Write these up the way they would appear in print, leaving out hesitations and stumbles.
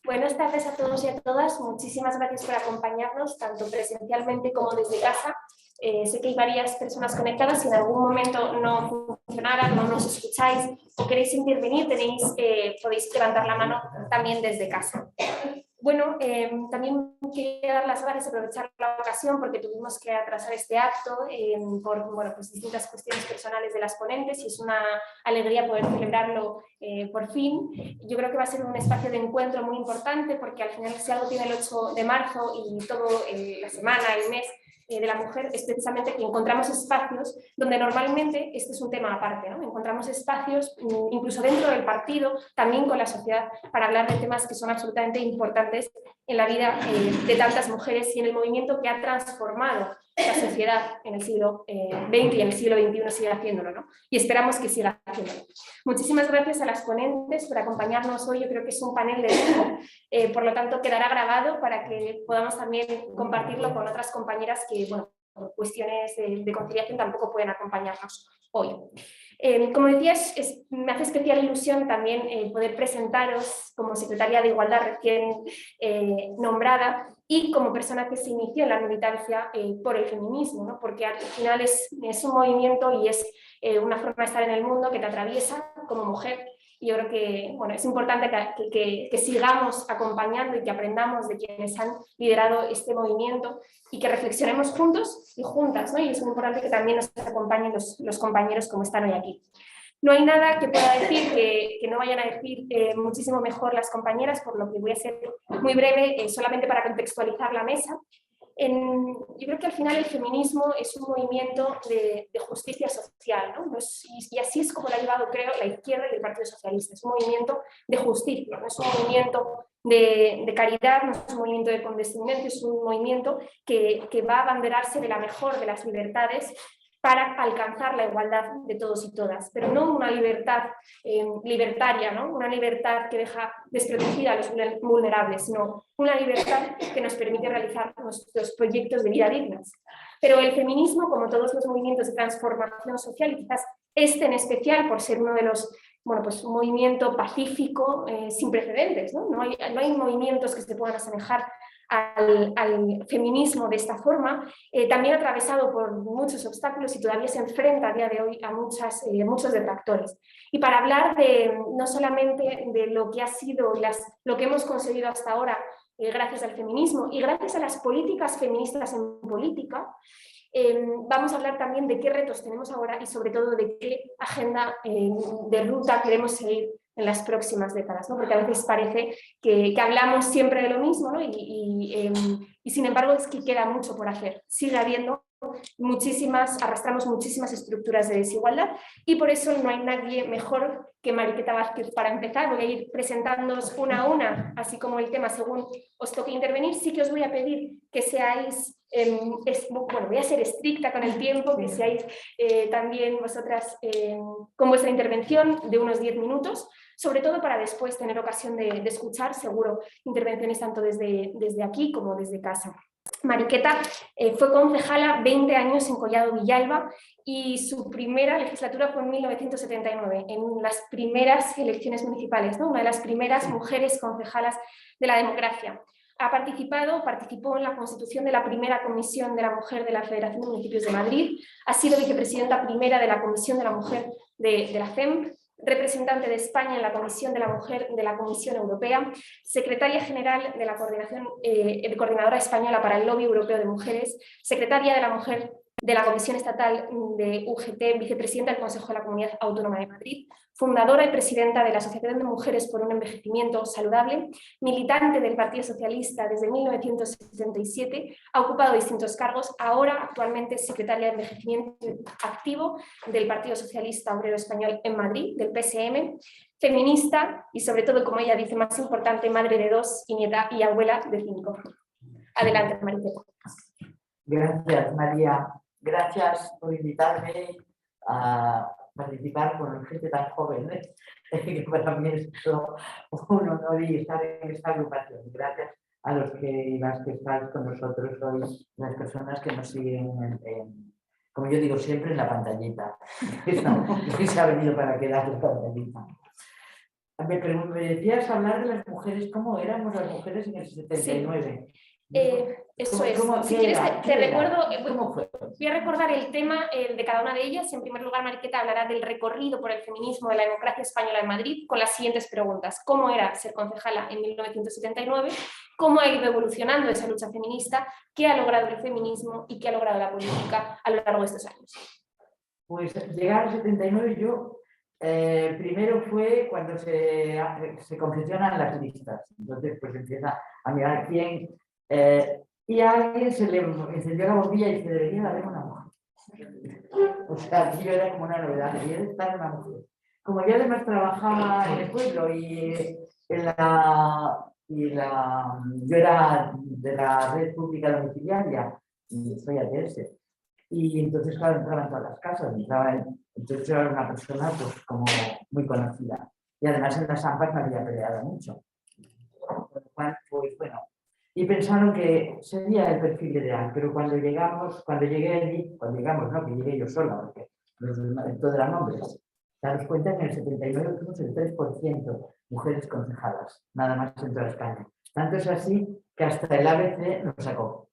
Buenas tardes a todos y a todas. Muchísimas gracias por acompañarnos, tanto presencialmente como desde casa. Sé que hay varias personas conectadas. Si en algún momento no funcionara, no nos escucháis o queréis intervenir, podéis levantar la mano también desde casa. Bueno, también quería dar las gracias, aprovechar la ocasión porque tuvimos que atrasar este acto por distintas cuestiones personales de las ponentes y es una alegría poder celebrarlo por fin. Yo creo que va a ser un espacio de encuentro muy importante porque al final si algo tiene el 8 de marzo y todo la semana, el mes de la mujer, es precisamente que encontramos espacios donde normalmente este es un tema aparte, ¿no? Encontramos espacios incluso dentro del partido, también con la sociedad, para hablar de temas que son absolutamente importantes en la vida de tantas mujeres y en el movimiento que ha transformado la sociedad en el siglo XX y en el siglo XXI sigue haciéndolo, ¿no? Y esperamos que siga haciéndolo. Muchísimas gracias a las ponentes por acompañarnos hoy. Yo creo que es un panel de lujo, por lo tanto quedará grabado para que podamos también compartirlo con otras compañeras que, bueno, por cuestiones de conciliación tampoco pueden acompañarnos hoy. Como decías, me hace especial ilusión también poder presentaros como secretaria de Igualdad recién nombrada y como persona que se inició en la militancia por el feminismo, ¿no? Porque al final es un movimiento y es una forma de estar en el mundo que te atraviesa como mujer. Y yo creo que bueno, es importante que sigamos acompañando y que aprendamos de quienes han liderado este movimiento y que reflexionemos juntos y juntas, ¿no? Y es muy importante que también nos acompañen los compañeros como están hoy aquí. No hay nada que pueda decir que no vayan a decir muchísimo mejor las compañeras, por lo que voy a ser muy breve, solamente para contextualizar la mesa. Yo creo que al final el feminismo es un movimiento de justicia social, ¿no? Y así es como lo ha llevado, creo, la izquierda y el Partido Socialista. Es un movimiento de justicia, no es un movimiento de caridad, no es un movimiento de condescendencia, es un movimiento que va a abanderarse de la mejor de las libertades para alcanzar la igualdad de todos y todas, pero no una libertad libertaria, ¿no? Una libertad que deja desprotegida a los vulnerables, sino una libertad que nos permite realizar nuestros proyectos de vida dignos. Pero el feminismo, como todos los movimientos de transformación social, y quizás este en especial por ser uno de los, bueno, pues un movimiento pacífico sin precedentes, ¿no? No hay movimientos que se puedan asemejar al feminismo de esta forma, también atravesado por muchos obstáculos y todavía se enfrenta a día de hoy a muchos detractores. Y para hablar no solamente de lo que ha sido lo que hemos conseguido hasta ahora gracias al feminismo y gracias a las políticas feministas en política, vamos a hablar también de qué retos tenemos ahora y sobre todo de qué agenda de ruta queremos seguir en las próximas décadas, ¿no? Porque a veces parece que hablamos siempre de lo mismo, ¿no? Y sin embargo es que queda mucho por hacer. Sigue habiendo arrastramos muchísimas estructuras de desigualdad y por eso no hay nadie mejor que Mariqueta Vázquez para empezar. Voy a ir presentándoos una a una, así como el tema según os toque intervenir. Sí que os voy a pedir que seáis, bueno, voy a ser estricta con el tiempo, que seáis también vosotras con vuestra intervención de unos 10 minutos, sobre todo para después tener ocasión de escuchar, seguro, intervenciones tanto desde aquí como desde casa. Mariqueta fue concejala 20 años en Collado Villalba y su primera legislatura fue en 1979, en las primeras elecciones municipales, ¿no? Una de las primeras mujeres concejalas de la democracia. Participó en la constitución de la primera Comisión de la Mujer de la Federación de Municipios de Madrid, ha sido vicepresidenta primera de la Comisión de la Mujer de la FEM, representante de España en la Comisión de la Mujer de la Comisión Europea, secretaria general de la Coordinadora Española para el Lobby Europeo de Mujeres, secretaria de la Mujer de la Comisión Estatal de UGT, vicepresidenta del Consejo de la Comunidad Autónoma de Madrid, fundadora y presidenta de la Asociación de Mujeres por un Envejecimiento Saludable, militante del Partido Socialista desde 1977, ha ocupado distintos cargos, ahora actualmente es secretaria de Envejecimiento Activo del Partido Socialista Obrero Español en Madrid, del PSM, feminista y sobre todo, como ella dice, más importante, madre de 2 y nieta y abuela de 5. Adelante, Mariqueta. Gracias, María. Gracias por invitarme a participar con gente tan joven, que para mí es un honor y estar en esta agrupación. Gracias a los que y las que estáis con nosotros hoy, las personas que nos siguen como yo digo siempre, en la pantallita. Que se ha venido para quedar la pantallita. Me decías hablar de las mujeres, ¿cómo éramos las mujeres en el 79? Eso es. Si quieres, te recuerdo, voy a recordar el tema de cada una de ellas. En primer lugar, Mariqueta hablará del recorrido por el feminismo de la democracia española en Madrid con las siguientes preguntas. ¿Cómo era ser concejala en 1979? ¿Cómo ha ido evolucionando esa lucha feminista? ¿Qué ha logrado el feminismo y qué ha logrado la política a lo largo de estos años? Pues llegar al 79 yo... primero fue cuando se confeccionan las listas. Entonces, pues empieza a mirar quién... y a alguien se le encendió la bombilla y dice, debería de haber una mujer. O sea, aquí yo era como una novedad, debería de estar una mujer. Como yo además trabajaba en el pueblo y yo era de la red pública domiciliaria, y soy ATS, y entonces, claro, entraba en todas las casas, entonces yo era una persona pues como muy conocida. Y además en las AMPAs me había peleado mucho. Con lo cual, pues bueno, y pensaron que sería el perfil ideal, pero cuando llegamos, no, que llegué yo sola, porque todos eran hombres. Daros cuenta que en el 79 fuimos el 3% mujeres concejadas, nada más en toda España. Tanto es así que hasta el ABC nos sacó,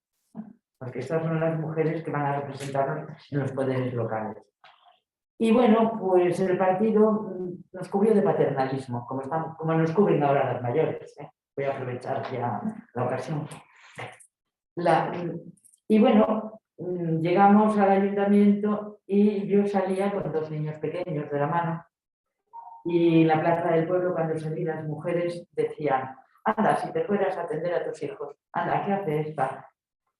porque estas son las mujeres que van a representarnos en los poderes locales. Y bueno, pues el partido nos cubrió de paternalismo, como nos cubren ahora las mayores. Voy a aprovechar ya la ocasión. Y bueno, llegamos al ayuntamiento y yo salía con 2 niños pequeños de la mano y en la plaza del pueblo cuando salí las mujeres decían, anda, si te fueras a atender a tus hijos, anda, ¿qué hace esta?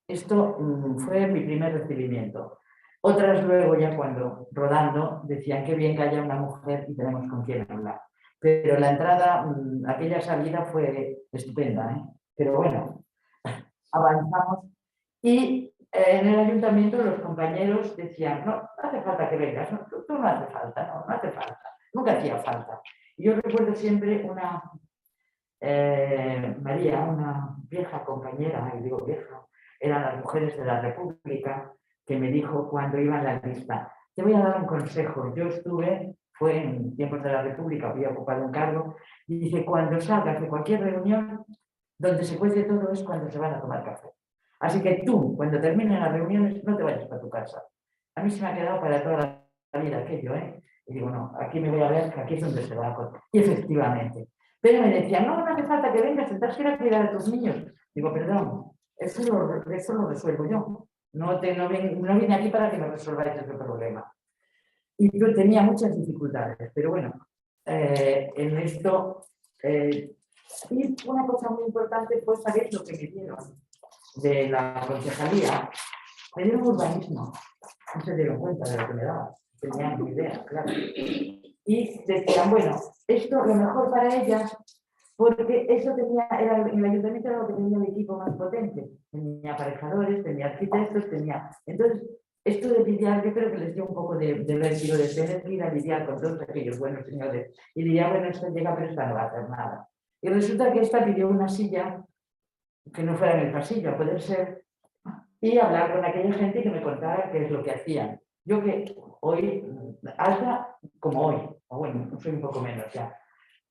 Esto fue mi primer recibimiento. Otras luego ya cuando rodando decían qué bien que haya una mujer y tenemos con quién hablar. Pero la entrada, aquella salida fue estupenda, ¿eh? Pero bueno, avanzamos y en el ayuntamiento los compañeros decían, no hace falta que vengas, no, tú no hace falta, no hace falta, nunca hacía falta. Y yo recuerdo siempre María, una vieja compañera, y digo vieja, eran las mujeres de la República, que me dijo cuando iba en la lista, te voy a dar un consejo, yo fue en tiempos de la República, había ocupado un cargo, y dice, cuando salgas de cualquier reunión, donde se cuece todo es cuando se van a tomar café. Así que tú, cuando terminen las reuniones, no te vayas para tu casa. A mí se me ha quedado para toda la vida aquello, ¿eh? Y digo, no, aquí me voy a ver, que aquí es donde se va a contar. Y efectivamente. Pero me decían, no hace falta que vengas, tendrás que ir a cuidar a tus niños. Digo, perdón, eso lo resuelvo yo. No vine aquí para que me resolváis ese problema. Y yo tenía muchas dificultades, pero bueno, en esto... y una cosa muy importante fue saber lo que me dieron de la concejalía. Me dieron urbanismo. No se dieron cuenta de lo que me daban. Tenían ni idea, claro. Y decían, bueno, esto lo mejor para ellas, porque eso en el ayuntamiento era lo que tenía el equipo más potente. Tenía aparejadores, tenía arquitectos, tenía... Entonces, esto de lidiar, yo creo que les dio un poco de vértigo de tener que ir a lidiar con todos aquellos buenos señores. Y diría, bueno, esto llega, pero esta no va a hacer nada. Y resulta que esta pidió una silla que no fuera en el pasillo, a poder ser, y hablar con aquella gente que me contara qué es lo que hacían. Yo que hoy, alta como hoy, o bueno, soy un poco menos ya,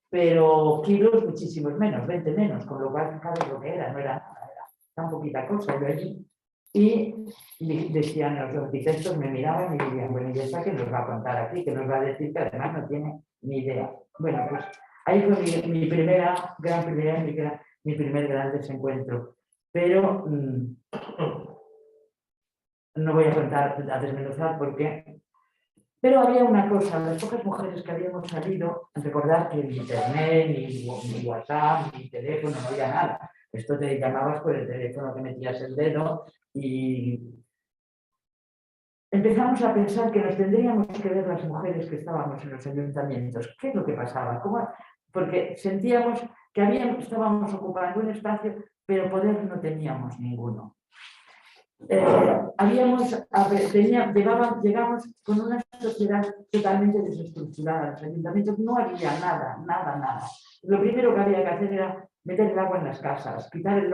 pero kilos muchísimos menos, 20 menos, con lo cual sabes lo que era, no era tan poquita cosa yo allí. Y decían los arquitectos, me miraban y dirían, bueno, ¿y esta que nos va a contar aquí? Que nos va a decir que además no tiene ni idea. Bueno, pues ahí fue mi primer gran desencuentro. Pero no voy a contar, a desmenuzar por qué. Pero había una cosa, las pocas mujeres que habíamos salido, recordar que ni internet, ni WhatsApp, ni teléfono, no había nada. Esto te llamabas por el teléfono que metías el dedo y empezamos a pensar que nos tendríamos que ver las mujeres que estábamos en los ayuntamientos. ¿Qué es lo que pasaba? Porque sentíamos que estábamos ocupando un espacio, pero poder no teníamos ninguno. Llegamos con una sociedad totalmente desestructurada. Los ayuntamientos no había nada. Lo primero que había que hacer era meter el agua en las casas, quitar el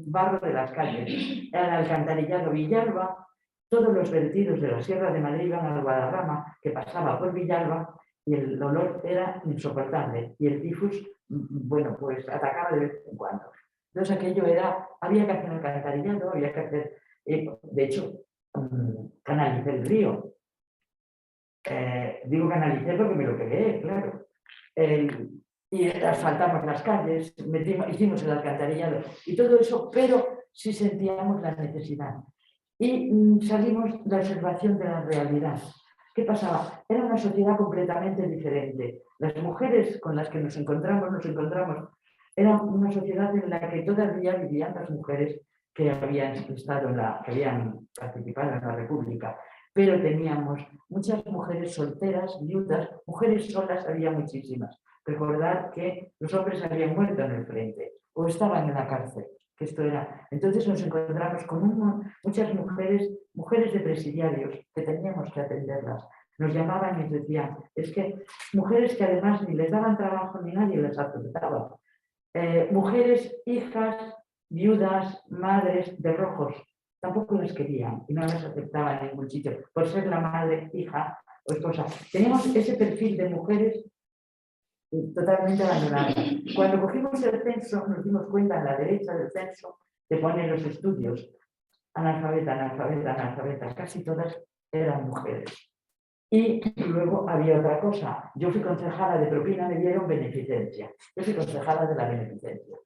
barro de las calles, el alcantarillado Villalba, todos los vertidos de la Sierra de Madrid iban al Guadarrama, que pasaba por Villalba, y el olor era insoportable. Y el tifus, bueno, pues atacaba de vez en cuando. Entonces aquello era, había que hacer alcantarillado, había que hacer, de hecho, canalicé el río. Digo canalicé porque me lo pegué, claro. Y asfaltamos las calles, hicimos el alcantarillado y todo eso, pero sí sentíamos la necesidad. Y salimos de la observación de la realidad. ¿Qué pasaba? Era una sociedad completamente diferente. Las mujeres con las que nos encontramos, era una sociedad en la que todavía vivían las mujeres que habían que habían participado en la República, pero teníamos muchas mujeres solteras, viudas, mujeres solas había muchísimas. Recordad que los hombres habían muerto en el frente o estaban en la cárcel. Que esto era. Entonces nos encontramos con muchas mujeres de presidiarios que teníamos que atenderlas. Nos llamaban y nos decían, es que mujeres que además ni les daban trabajo ni nadie les aceptaba. Mujeres, hijas, viudas, madres de rojos, tampoco les querían y no las aceptaban en ningún sitio por ser la madre, hija o esposa. Teníamos ese perfil de mujeres totalmente abandonadas. Cuando cogimos el censo, nos dimos cuenta en la derecha del censo que ponen los estudios, analfabetas, casi todas eran mujeres. Y luego había otra cosa. Yo fui concejala de propina, me dieron beneficencia. Yo fui concejala de la beneficencia.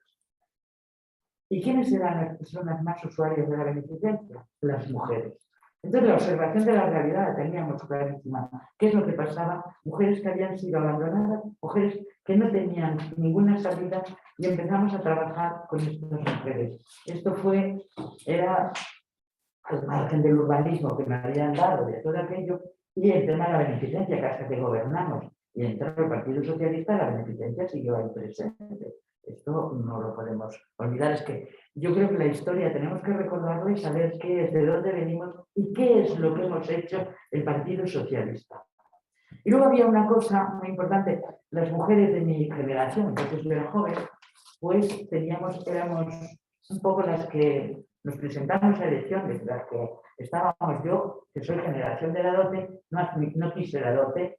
¿Y quiénes eran las personas más usuarias de la beneficencia? Las mujeres. Entonces, la observación de la realidad la teníamos clarísima. ¿Qué es lo que pasaba? Mujeres que habían sido abandonadas, mujeres que no tenían ninguna salida y empezamos a trabajar con estas mujeres. Esto era al margen del urbanismo que me habían dado de todo aquello y el tema de la beneficencia, que hasta que gobernamos y entró el Partido Socialista, la beneficencia siguió ahí presente. Esto no lo podemos olvidar. Es que yo creo que la historia tenemos que recordarla y saber qué es, de dónde venimos y qué es lo que hemos hecho el Partido Socialista. Y luego había una cosa muy importante. Las mujeres de mi generación, entonces yo era joven, pues éramos un poco las que nos presentamos a elecciones, las que estábamos yo, que soy generación de la dote, no quise la dote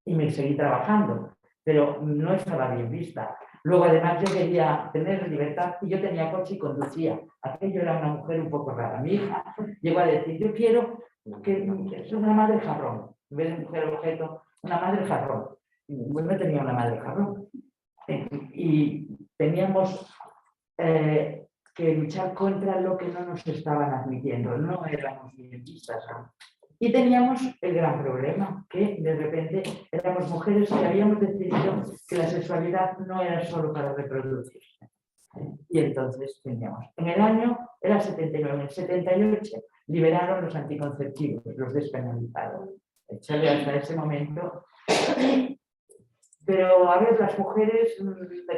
y me seguí trabajando, pero no estaba bien vista. Luego, además, yo quería tener libertad y yo tenía coche y conducía. Aquello era una mujer un poco rara. Mi hija llegó a decir, yo quiero que es una madre jarrón, en vez de mujer objeto, una madre jarrón. Pues no tenía una madre jarrón. Y teníamos que luchar contra lo que no nos estaban admitiendo. No éramos bien vistas. Y teníamos el gran problema, que de repente éramos mujeres que habíamos decidido que la sexualidad no era solo para reproducirse. Y entonces teníamos, en el año, era 79, en el 78 liberaron los anticonceptivos, los despenalizados. Hasta ese momento. Pero a ver, las mujeres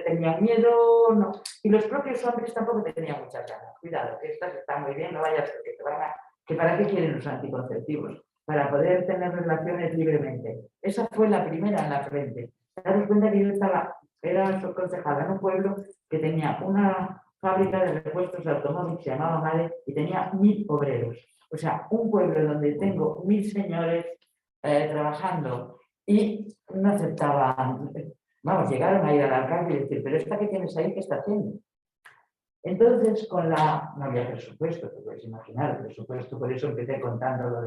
tenían miedo, no. Y los propios hombres tampoco tenían muchas ganas. Cuidado, que estas están muy bien, no vaya a ser que te van a... ¿Que para qué quieren los anticonceptivos? Para poder tener relaciones libremente. Esa fue la primera en la frente. Daros cuenta que yo era concejala en un pueblo que tenía una fábrica de repuestos de automóviles que se llamaba Made y tenía 1000 obreros. O sea, un pueblo donde tengo 1000 señores trabajando y no aceptaban. Vamos, llegaron a ir al alcalde y decir, pero esta que tienes ahí, ¿qué está haciendo? Entonces, no había presupuesto, te puedes imaginar el presupuesto, por eso empecé contando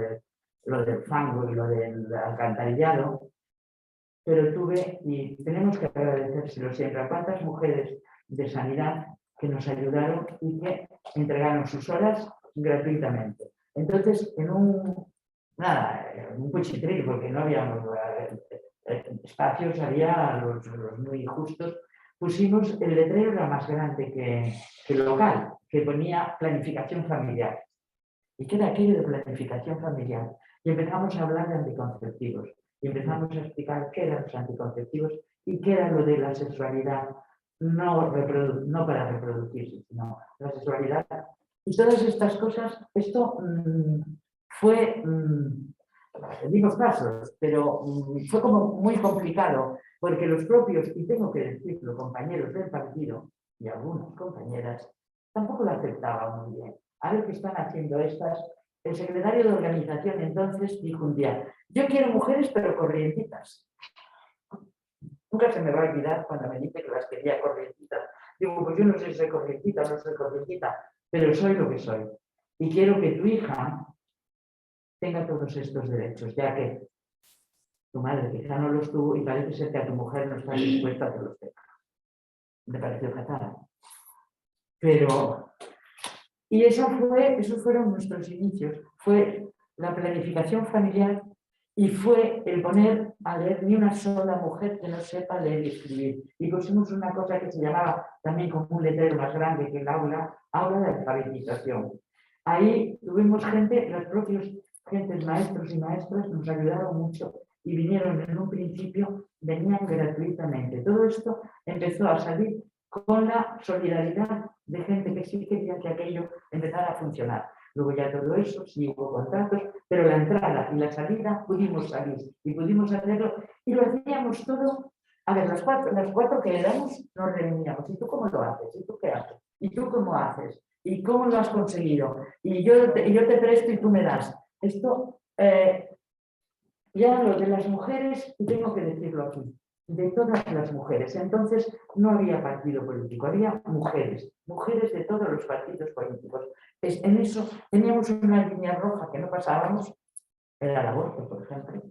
lo del fango y lo del alcantarillado, pero y tenemos que agradecérselo siempre a cuántas mujeres de sanidad que nos ayudaron y que entregaron sus horas gratuitamente. Entonces, en un cuchitril, porque no habíamos espacios, había los muy justos, pusimos el letrero, era más grande que el local, que ponía planificación familiar. ¿Y qué era aquello de planificación familiar? Y empezamos a hablar de anticonceptivos. Y empezamos a explicar qué eran los anticonceptivos y qué era lo de la sexualidad, no para reproducirse, sino la sexualidad. Y todas estas cosas, esto fue, dimos pasos, pero fue como muy complicado, porque los propios, y tengo que decirlo, compañeros del partido y algunas compañeras, tampoco lo aceptaban muy bien. A ver qué están haciendo estas el secretario de organización entonces dijo un día, yo quiero mujeres pero corrientitas. Nunca se me va a olvidar cuando me dice que las quería corrientitas. Digo, pues yo no sé si soy corrientita o no soy corrientita, pero soy lo que soy. Y quiero que tu hija tenga todos estos derechos, ya que tu madre quizá no los tuvo y parece ser que a tu mujer no está dispuesta a que los tenga. Me pareció fatal. Pero, y esos fueron nuestros inicios. Fue la planificación familiar y fue el poner a leer ni una sola mujer que no sepa leer y escribir. Y pusimos una cosa que se llamaba también como un letrero más grande que el aula de alfabetización. Ahí tuvimos gente, los propios gentes maestros y maestras nos ayudaron mucho y vinieron en un principio, venían gratuitamente. Todo esto empezó a salir con la solidaridad de gente que sí quería que aquello empezara a funcionar. Luego ya todo eso, sí hubo contratos, pero la entrada y la salida pudimos salir y pudimos hacerlo y lo hacíamos todo. A ver, las cuatro que éramos nos reuníamos. ¿Y tú cómo lo haces? ¿Y tú qué haces? ¿Y tú cómo haces? ¿Y cómo lo has conseguido? Y yo te presto y tú me das. Esto, ya lo de las mujeres, tengo que decirlo aquí, de todas las mujeres. Entonces no había partido político, había mujeres de todos los partidos políticos. En eso teníamos una línea roja que no pasábamos, era el aborto, por ejemplo.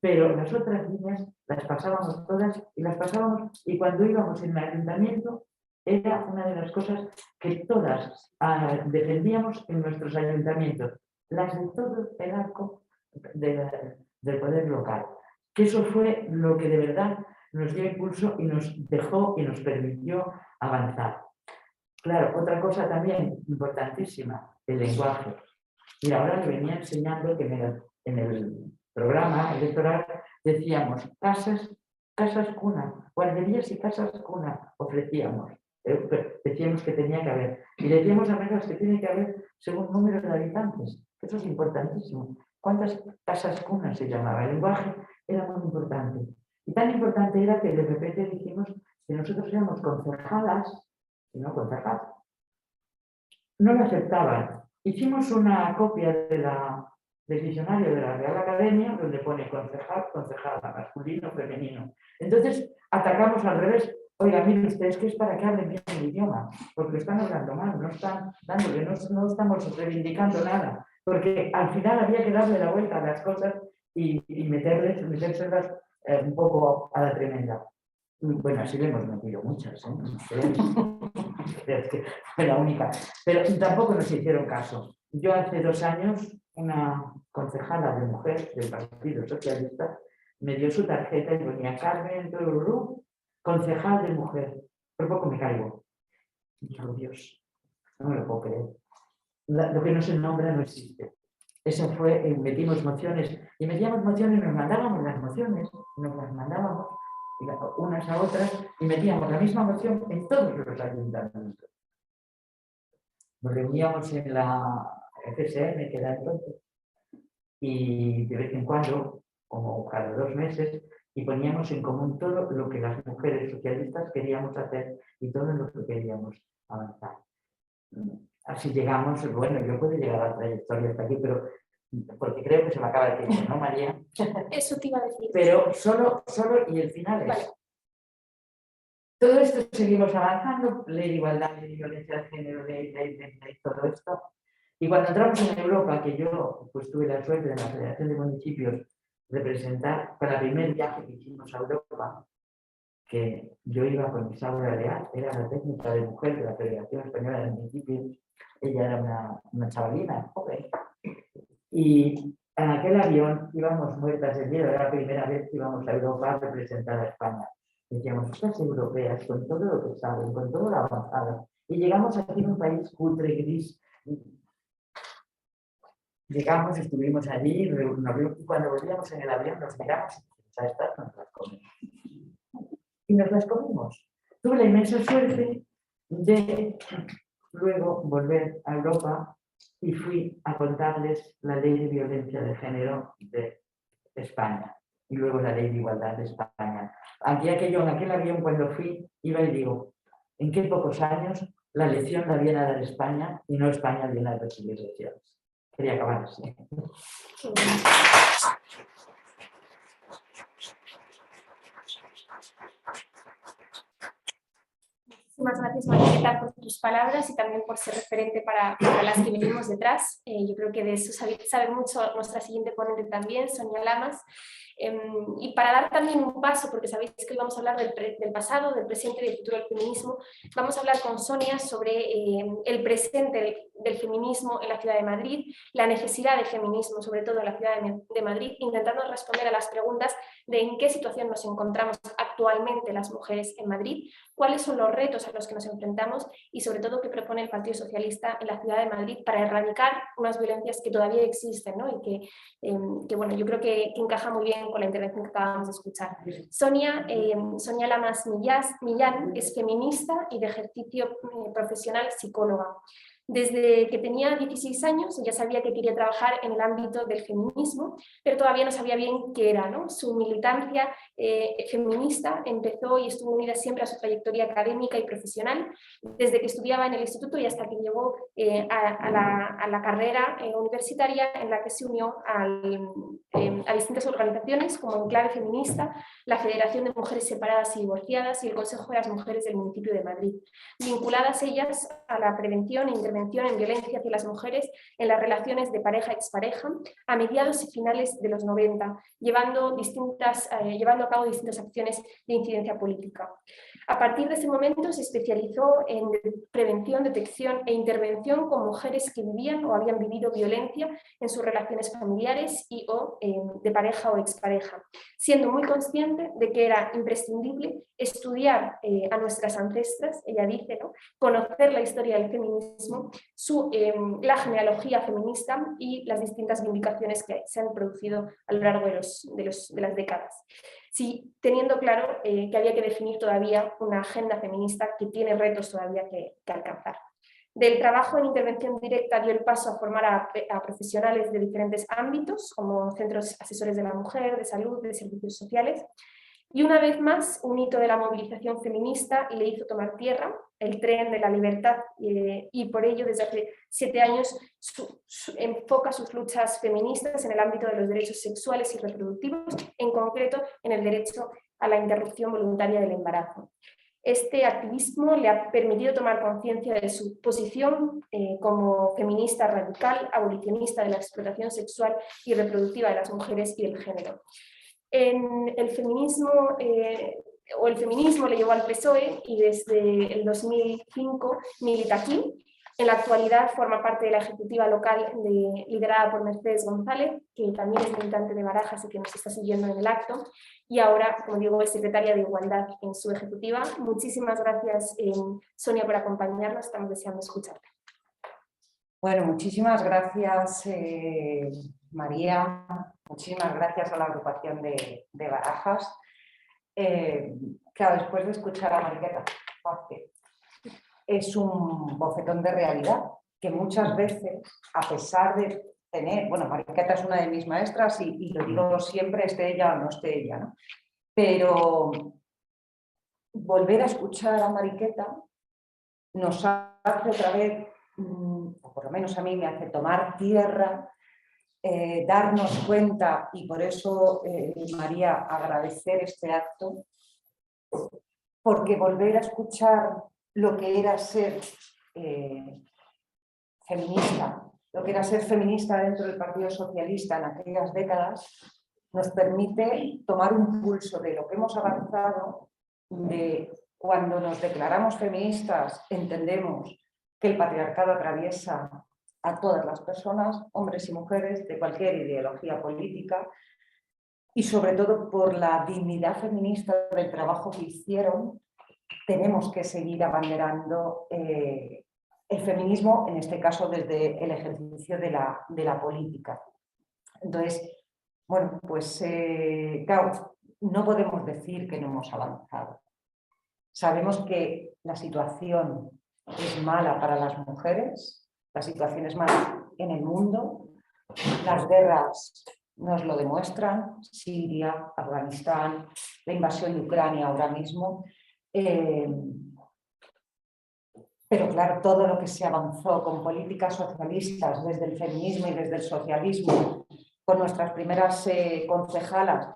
Pero las otras líneas las pasábamos todas y cuando íbamos en el ayuntamiento era una de las cosas que todas defendíamos en nuestros ayuntamientos, las de todo el arco del poder local. Que eso fue lo que de verdad nos dio impulso y nos dejó y nos permitió avanzar. Claro, otra cosa también importantísima, el lenguaje. Y ahora le venía enseñando que en el programa electoral decíamos casas cuna, guarderías y casas cuna ofrecíamos. Decíamos que tenía que haber. Y decíamos a menos que tiene que haber según número de habitantes. Eso es importantísimo. ¿Cuántas casas cunas se llamaba? El lenguaje era muy importante. Y tan importante era que de repente dijimos que nosotros éramos concejalas, y no concejadas. No lo aceptaban. Hicimos una copia del diccionario de la Real Academia donde pone concejal, concejala, masculino, femenino. Entonces atacamos al revés. Oiga, miren ustedes que es para que hablen bien el idioma, porque están hablando mal, no están dándole, no estamos reivindicando nada, porque al final había que darle la vuelta a las cosas y metérselas un poco a la tremenda. Bueno, así le hemos metido muchas, creo que fue la única, pero tampoco nos hicieron caso. Yo hace 2 años, una concejala de mujer del Partido Socialista me dio su tarjeta y ponía Carmen Tururú, concejal de mujer. Por poco me caigo. Digo, Dios, no me lo puedo creer. Lo que no se nombra no existe. Eso fue, metimos mociones y metíamos mociones, nos mandábamos las mociones, nos las mandábamos unas a otras y metíamos la misma moción en todos los ayuntamientos. Nos reuníamos en la FSM, que era entonces, y de vez en cuando, como cada 2 meses, y poníamos en común todo lo que las mujeres socialistas queríamos hacer y todo lo que queríamos avanzar. Así llegamos, bueno, yo puedo llegar a la trayectoria hasta aquí, pero porque creo que se me acaba de decir, ¿no, María? Eso te iba a decir. Pero solo y el final es. Vale. Todo esto seguimos avanzando, ley de igualdad, ley de violencia de género, ley, todo esto. Y cuando entramos en Europa, que yo pues tuve la suerte de la Federación de Municipios representar para el primer viaje que hicimos a Europa, que yo iba con Isaura Leal, era la técnica de mujer de la Federación Española de Municipios, ella era una chavalina joven, y en aquel avión íbamos muertas de miedo, era la primera vez que íbamos a Europa a representar a España. Decíamos, estas europeas, con todo lo que saben, con todo lo avanzado, y llegamos aquí en un país cutre, gris. Llegamos, estuvimos allí, y cuando volvíamos en el avión nos miramos, a estas nos las comimos. Y nos las comimos. Tuve la inmensa suerte de luego volver a Europa y fui a contarles la ley de violencia de género de España y luego la ley de igualdad de España. En aquel avión cuando fui, iba y digo, ¿en qué pocos años la lección la viene a dar España y no España viene a recibir lecciones? quería acabar así. Muchísimas gracias, Mariqueta, por tus palabras y también por ser referente para las que venimos detrás. Yo creo que de eso sabe mucho nuestra siguiente ponente también, Sonia Lamas. Y para dar también un paso, porque sabéis que hoy vamos a hablar del pasado, del presente y del futuro del feminismo, vamos a hablar con Sonia sobre el presente del feminismo en la ciudad de Madrid, la necesidad de feminismo, sobre todo en la ciudad de Madrid, intentando responder a las preguntas de en qué situación nos encontramos actualmente las mujeres en Madrid, cuáles son los retos a los que nos enfrentamos y sobre todo qué propone el Partido Socialista en la ciudad de Madrid para erradicar unas violencias que todavía existen, ¿no? Y que bueno, yo creo que encaja muy bien con la intervención que acabamos de escuchar. Sonia Lamas Millán es feminista y de ejercicio profesional psicóloga. Desde que tenía 16 años ella sabía que quería trabajar en el ámbito del feminismo, pero todavía no sabía bien qué era, ¿no? Su militancia feminista empezó y estuvo unida siempre a su trayectoria académica y profesional, desde que estudiaba en el instituto y hasta que llegó a la carrera universitaria, en la que se unió a distintas organizaciones como Enclave Feminista, la Federación de Mujeres Separadas y Divorciadas y el Consejo de las Mujeres del municipio de Madrid, vinculadas ellas a la prevención e intervención en violencia hacia las mujeres en las relaciones de pareja-expareja a mediados y finales de los 90, llevando a cabo distintas acciones de incidencia política. A partir de ese momento se especializó en prevención, detección e intervención con mujeres que vivían o habían vivido violencia en sus relaciones familiares y o de pareja o expareja, siendo muy consciente de que era imprescindible estudiar a nuestras ancestras, ella dice, ¿no? Conocer la historia del feminismo, la genealogía feminista y las distintas vindicaciones que se han producido a lo largo de las décadas. Sí, teniendo claro que había que definir todavía una agenda feminista que tiene retos todavía que alcanzar. Del trabajo en intervención directa dio el paso a formar a profesionales de diferentes ámbitos, como centros asesores de la mujer, de salud, de servicios sociales. Y una vez más, un hito de la movilización feminista le hizo tomar tierra, el tren de la libertad, y por ello desde hace 7 años enfoca sus luchas feministas en el ámbito de los derechos sexuales y reproductivos, en concreto en el derecho a la interrupción voluntaria del embarazo. Este activismo le ha permitido tomar conciencia de su posición como feminista radical, abolicionista de la explotación sexual y reproductiva de las mujeres y el género. El feminismo le llevó al PSOE y desde el 2005 milita aquí. En la actualidad forma parte de la ejecutiva local liderada por Mercedes González, que también es militante de Barajas y que nos está siguiendo en el acto. Y ahora, como digo, es secretaria de Igualdad en su ejecutiva. Muchísimas gracias, Sonia, por acompañarnos. Estamos deseando escucharte. Bueno, muchísimas gracias, María. Muchísimas gracias a la agrupación de Barajas. Claro, después de escuchar a Mariqueta, es un bofetón de realidad que muchas veces, a pesar de tener, bueno, Mariqueta es una de mis maestras y lo digo siempre, esté ella o no esté ella, ¿no? Pero volver a escuchar a Mariqueta nos hace otra vez, o por lo menos a mí me hace tomar tierra, darnos cuenta, y por eso, María, agradecer este acto, porque volver a escuchar lo que era ser feminista, lo que era ser feminista dentro del Partido Socialista en aquellas décadas, nos permite tomar un pulso de lo que hemos avanzado, de cuando nos declaramos feministas, entendemos que el patriarcado atraviesa a todas las personas, hombres y mujeres, de cualquier ideología política, y sobre todo por la dignidad feminista del trabajo que hicieron, tenemos que seguir abanderando el feminismo, en este caso desde el ejercicio de la política. Entonces, bueno, pues claro, no podemos decir que no hemos avanzado. Sabemos que la situación es mala para las mujeres, la situación es mala en el mundo, las guerras nos lo demuestran, Siria, Afganistán, la invasión de Ucrania ahora mismo, pero Pero claro, todo lo que se avanzó con políticas socialistas desde el feminismo y desde el socialismo, con nuestras primeras concejalas,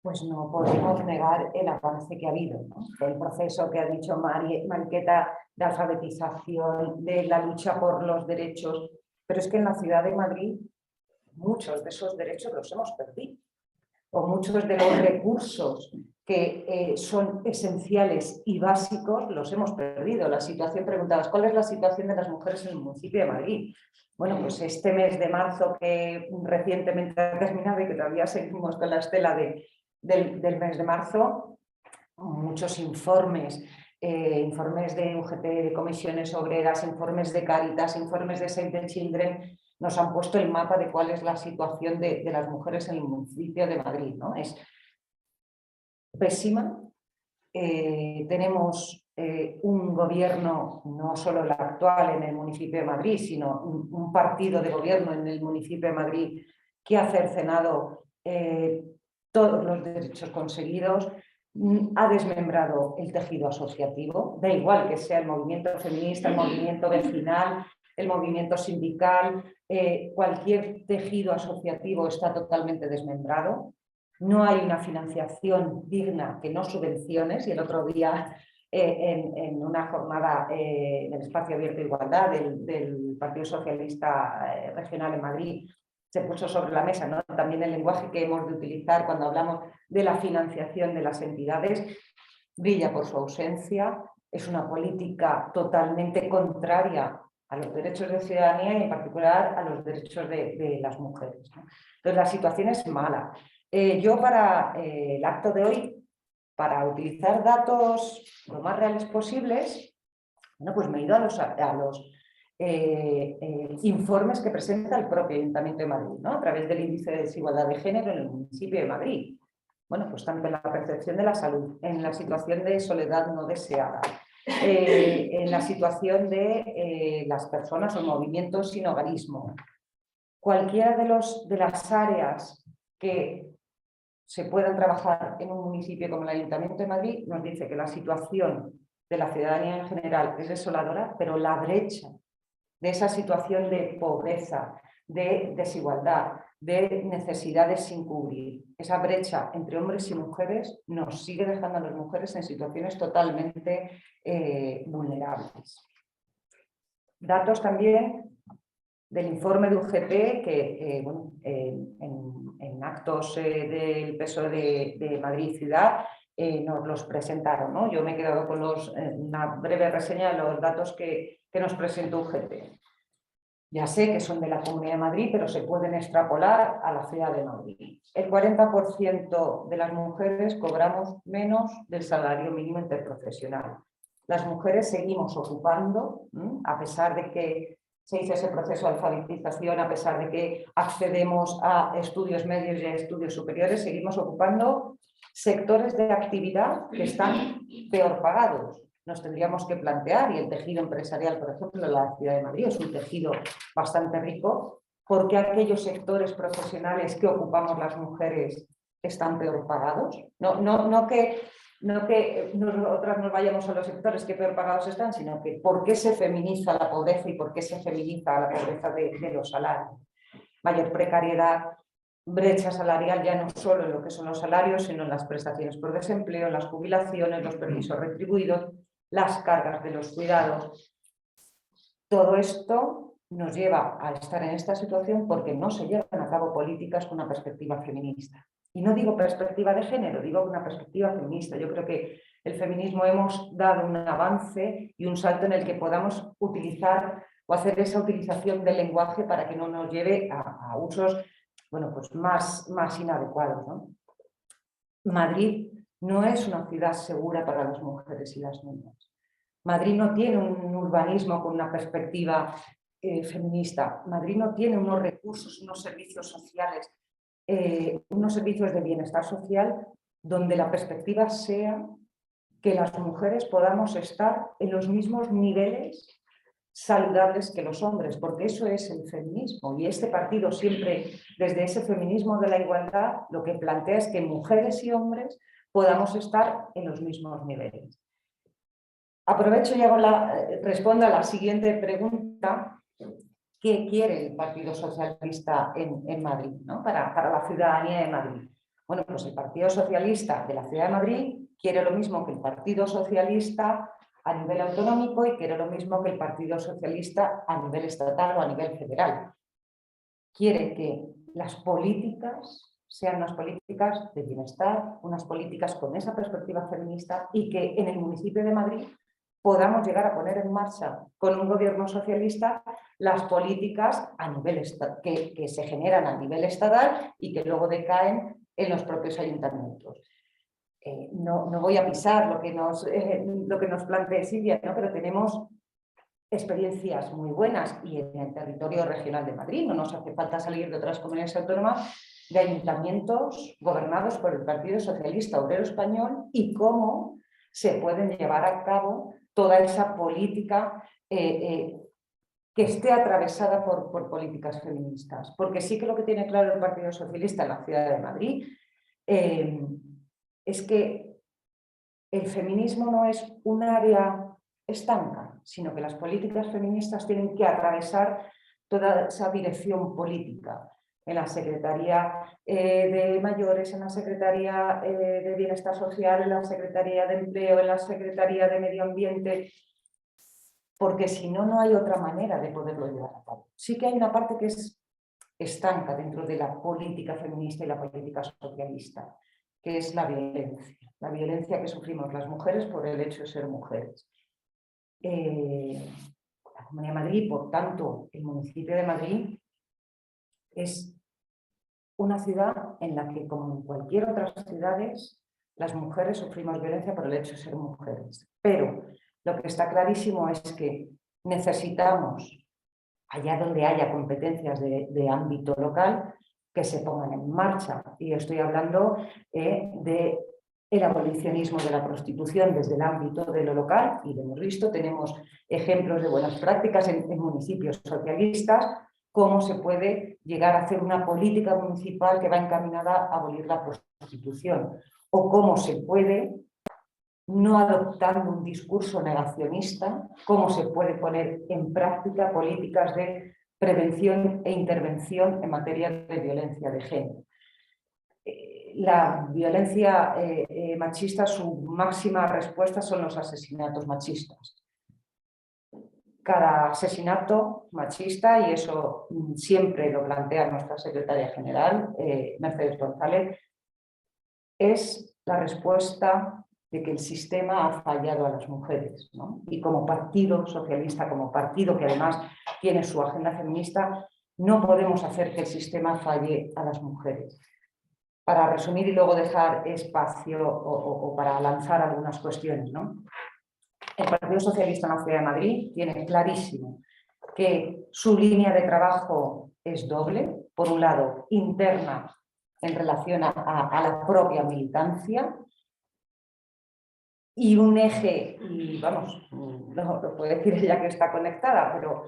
pues no podemos negar el avance que ha habido, ¿no? El proceso que ha dicho Mariqueta de alfabetización, de la lucha por los derechos, pero es que en la ciudad de Madrid muchos de esos derechos los hemos perdido, o muchos de los recursos que son esenciales y básicos los hemos perdido. La situación, preguntabas, ¿cuál es la situación de las mujeres en el municipio de Madrid? Bueno, pues este mes de marzo que recientemente ha terminado y que todavía seguimos con la estela del mes de marzo, muchos informes, informes de UGT, de comisiones obreras, informes de Cáritas, informes de Save the Children, nos han puesto el mapa de cuál es la situación de las mujeres en el municipio de Madrid, ¿no? Es pésima. Tenemos un gobierno, no solo el actual en el municipio de Madrid, sino un partido de gobierno en el municipio de Madrid que ha cercenado todos los derechos conseguidos, ha desmembrado el tejido asociativo, da igual que sea el movimiento feminista, el movimiento vecinal, el movimiento sindical, cualquier tejido asociativo está totalmente desmembrado. No hay una financiación digna que no subvenciones, y el otro día en una jornada en el Espacio Abierto de Igualdad del Partido Socialista Regional en Madrid se puso sobre la mesa, ¿no? También el lenguaje que hemos de utilizar cuando hablamos de la financiación de las entidades brilla por su ausencia, es una política totalmente contraria a los derechos de ciudadanía y en particular a los derechos de las mujeres, ¿no? Entonces la situación es mala. Yo para el acto de hoy, para utilizar datos lo más reales posibles, bueno, pues me he ido a los informes que presenta el propio Ayuntamiento de Madrid, ¿no? A través del índice de desigualdad de género en el municipio de Madrid. Bueno, pues tanto en la percepción de la salud, en la situación de soledad no deseada, en la situación de las personas o movimientos sin hogarismo. Cualquiera de las áreas que se puedan trabajar en un municipio como el Ayuntamiento de Madrid nos dice que la situación de la ciudadanía en general es desoladora, pero la brecha de esa situación de pobreza, de desigualdad, de necesidades sin cubrir, esa brecha entre hombres y mujeres nos sigue dejando a las mujeres en situaciones totalmente vulnerables. Datos también del informe de UGT que bueno, en actos del PSOE de Madrid Ciudad nos los presentaron, ¿no? Yo me he quedado con una breve reseña de los datos que nos presentó UGT. Ya sé que son de la Comunidad de Madrid, pero se pueden extrapolar a la ciudad de Madrid. El 40% de las mujeres cobramos menos del salario mínimo interprofesional. Las mujeres seguimos ocupando, a pesar de que se hizo ese proceso de alfabetización, a pesar de que accedemos a estudios medios y a estudios superiores, seguimos ocupando sectores de actividad que están peor pagados. Nos tendríamos que plantear, y el tejido empresarial, por ejemplo, de la ciudad de Madrid es un tejido bastante rico, ¿por qué aquellos sectores profesionales que ocupamos las mujeres están peor pagados? No que nosotras nos vayamos a los sectores que peor pagados están, sino que por qué se feminiza la pobreza y por qué se feminiza la pobreza de los salarios. Mayor precariedad, brecha salarial ya no solo en lo que son los salarios, sino en las prestaciones por desempleo, las jubilaciones, los permisos retribuidos, las cargas de los cuidados. Todo esto nos lleva a estar en esta situación porque no se llevan a cabo políticas con una perspectiva feminista. Y no digo perspectiva de género, digo una perspectiva feminista. Yo creo que el feminismo hemos dado un avance y un salto en el que podamos utilizar o hacer esa utilización del lenguaje para que no nos lleve a usos, bueno, pues más inadecuados, ¿no? Madrid no es una ciudad segura para las mujeres y las niñas. Madrid no tiene un urbanismo con una perspectiva feminista. Madrid no tiene unos recursos, unos servicios sociales, unos servicios de bienestar social donde la perspectiva sea que las mujeres podamos estar en los mismos niveles saludables que los hombres, porque eso es el feminismo. Y este partido siempre, desde ese feminismo de la igualdad, lo que plantea es que mujeres y hombres podamos estar en los mismos niveles. Aprovecho y respondo a la siguiente pregunta. ¿Qué quiere el Partido Socialista en Madrid, ¿no? para la ciudadanía de Madrid? Bueno, pues el Partido Socialista de la Ciudad de Madrid quiere lo mismo que el Partido Socialista a nivel autonómico y quiere lo mismo que el Partido Socialista a nivel estatal o a nivel federal. Quiere que las políticas sean unas políticas de bienestar, unas políticas con esa perspectiva feminista y que en el municipio de Madrid podamos llegar a poner en marcha con un gobierno socialista las políticas a nivel que se generan a nivel estatal y que luego decaen en los propios ayuntamientos. No voy a pisar lo que nos plantee Silvia, ¿no? Pero tenemos experiencias muy buenas y en el territorio regional de Madrid, no nos hace falta salir de otras comunidades autónomas, de ayuntamientos gobernados por el Partido Socialista Obrero Español y cómo se pueden llevar a cabo toda esa política que esté atravesada por políticas feministas. Porque sí que lo que tiene claro el Partido Socialista en la Ciudad de Madrid es que el feminismo no es un área estanca, sino que las políticas feministas tienen que atravesar toda esa dirección política. En la Secretaría de Mayores, en la Secretaría de Bienestar Social, en la Secretaría de Empleo, en la Secretaría de Medio Ambiente, porque si no, no hay otra manera de poderlo llevar a cabo. Sí que hay una parte que es estanca dentro de la política feminista y la política socialista, que es la violencia que sufrimos las mujeres por el hecho de ser mujeres. La Comunidad de Madrid, por tanto, el municipio de Madrid es una ciudad en la que, como en cualquier otras ciudades, las mujeres sufrimos violencia por el hecho de ser mujeres. Pero lo que está clarísimo es que necesitamos, allá donde haya competencias de ámbito local, que se pongan en marcha. Y estoy hablando de el abolicionismo de la prostitución desde el ámbito de lo local, y lo hemos visto, tenemos ejemplos de buenas prácticas en municipios socialistas, cómo se puede llegar a hacer una política municipal que va encaminada a abolir la prostitución, o cómo se puede, no adoptando un discurso negacionista, cómo se puede poner en práctica políticas de prevención e intervención en materia de violencia de género. La violencia machista, su máxima respuesta son los asesinatos machistas. Cada asesinato machista, y eso siempre lo plantea nuestra secretaria general, Mercedes González, es la respuesta de que el sistema ha fallado a las mujeres, ¿no? Y como partido socialista, como partido que además tiene su agenda feminista, no podemos hacer que el sistema falle a las mujeres. Para resumir y luego dejar espacio o para lanzar algunas cuestiones, ¿no? El Partido Socialista en la Ciudad de Madrid tiene clarísimo que su línea de trabajo es doble. Por un lado, interna en relación a la propia militancia, y un eje, y vamos, no lo puede decir ella que está conectada, pero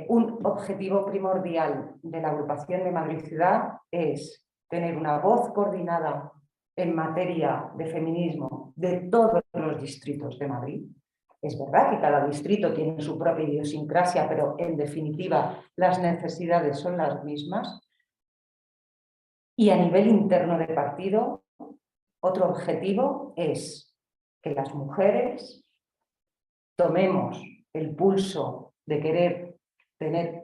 un objetivo primordial de la agrupación de Madrid Ciudad es tener una voz coordinada en materia de feminismo de todos los distritos de Madrid. Es verdad que cada distrito tiene su propia idiosincrasia, pero en definitiva las necesidades son las mismas. Y a nivel interno de partido, otro objetivo es que las mujeres tomemos el pulso de querer tener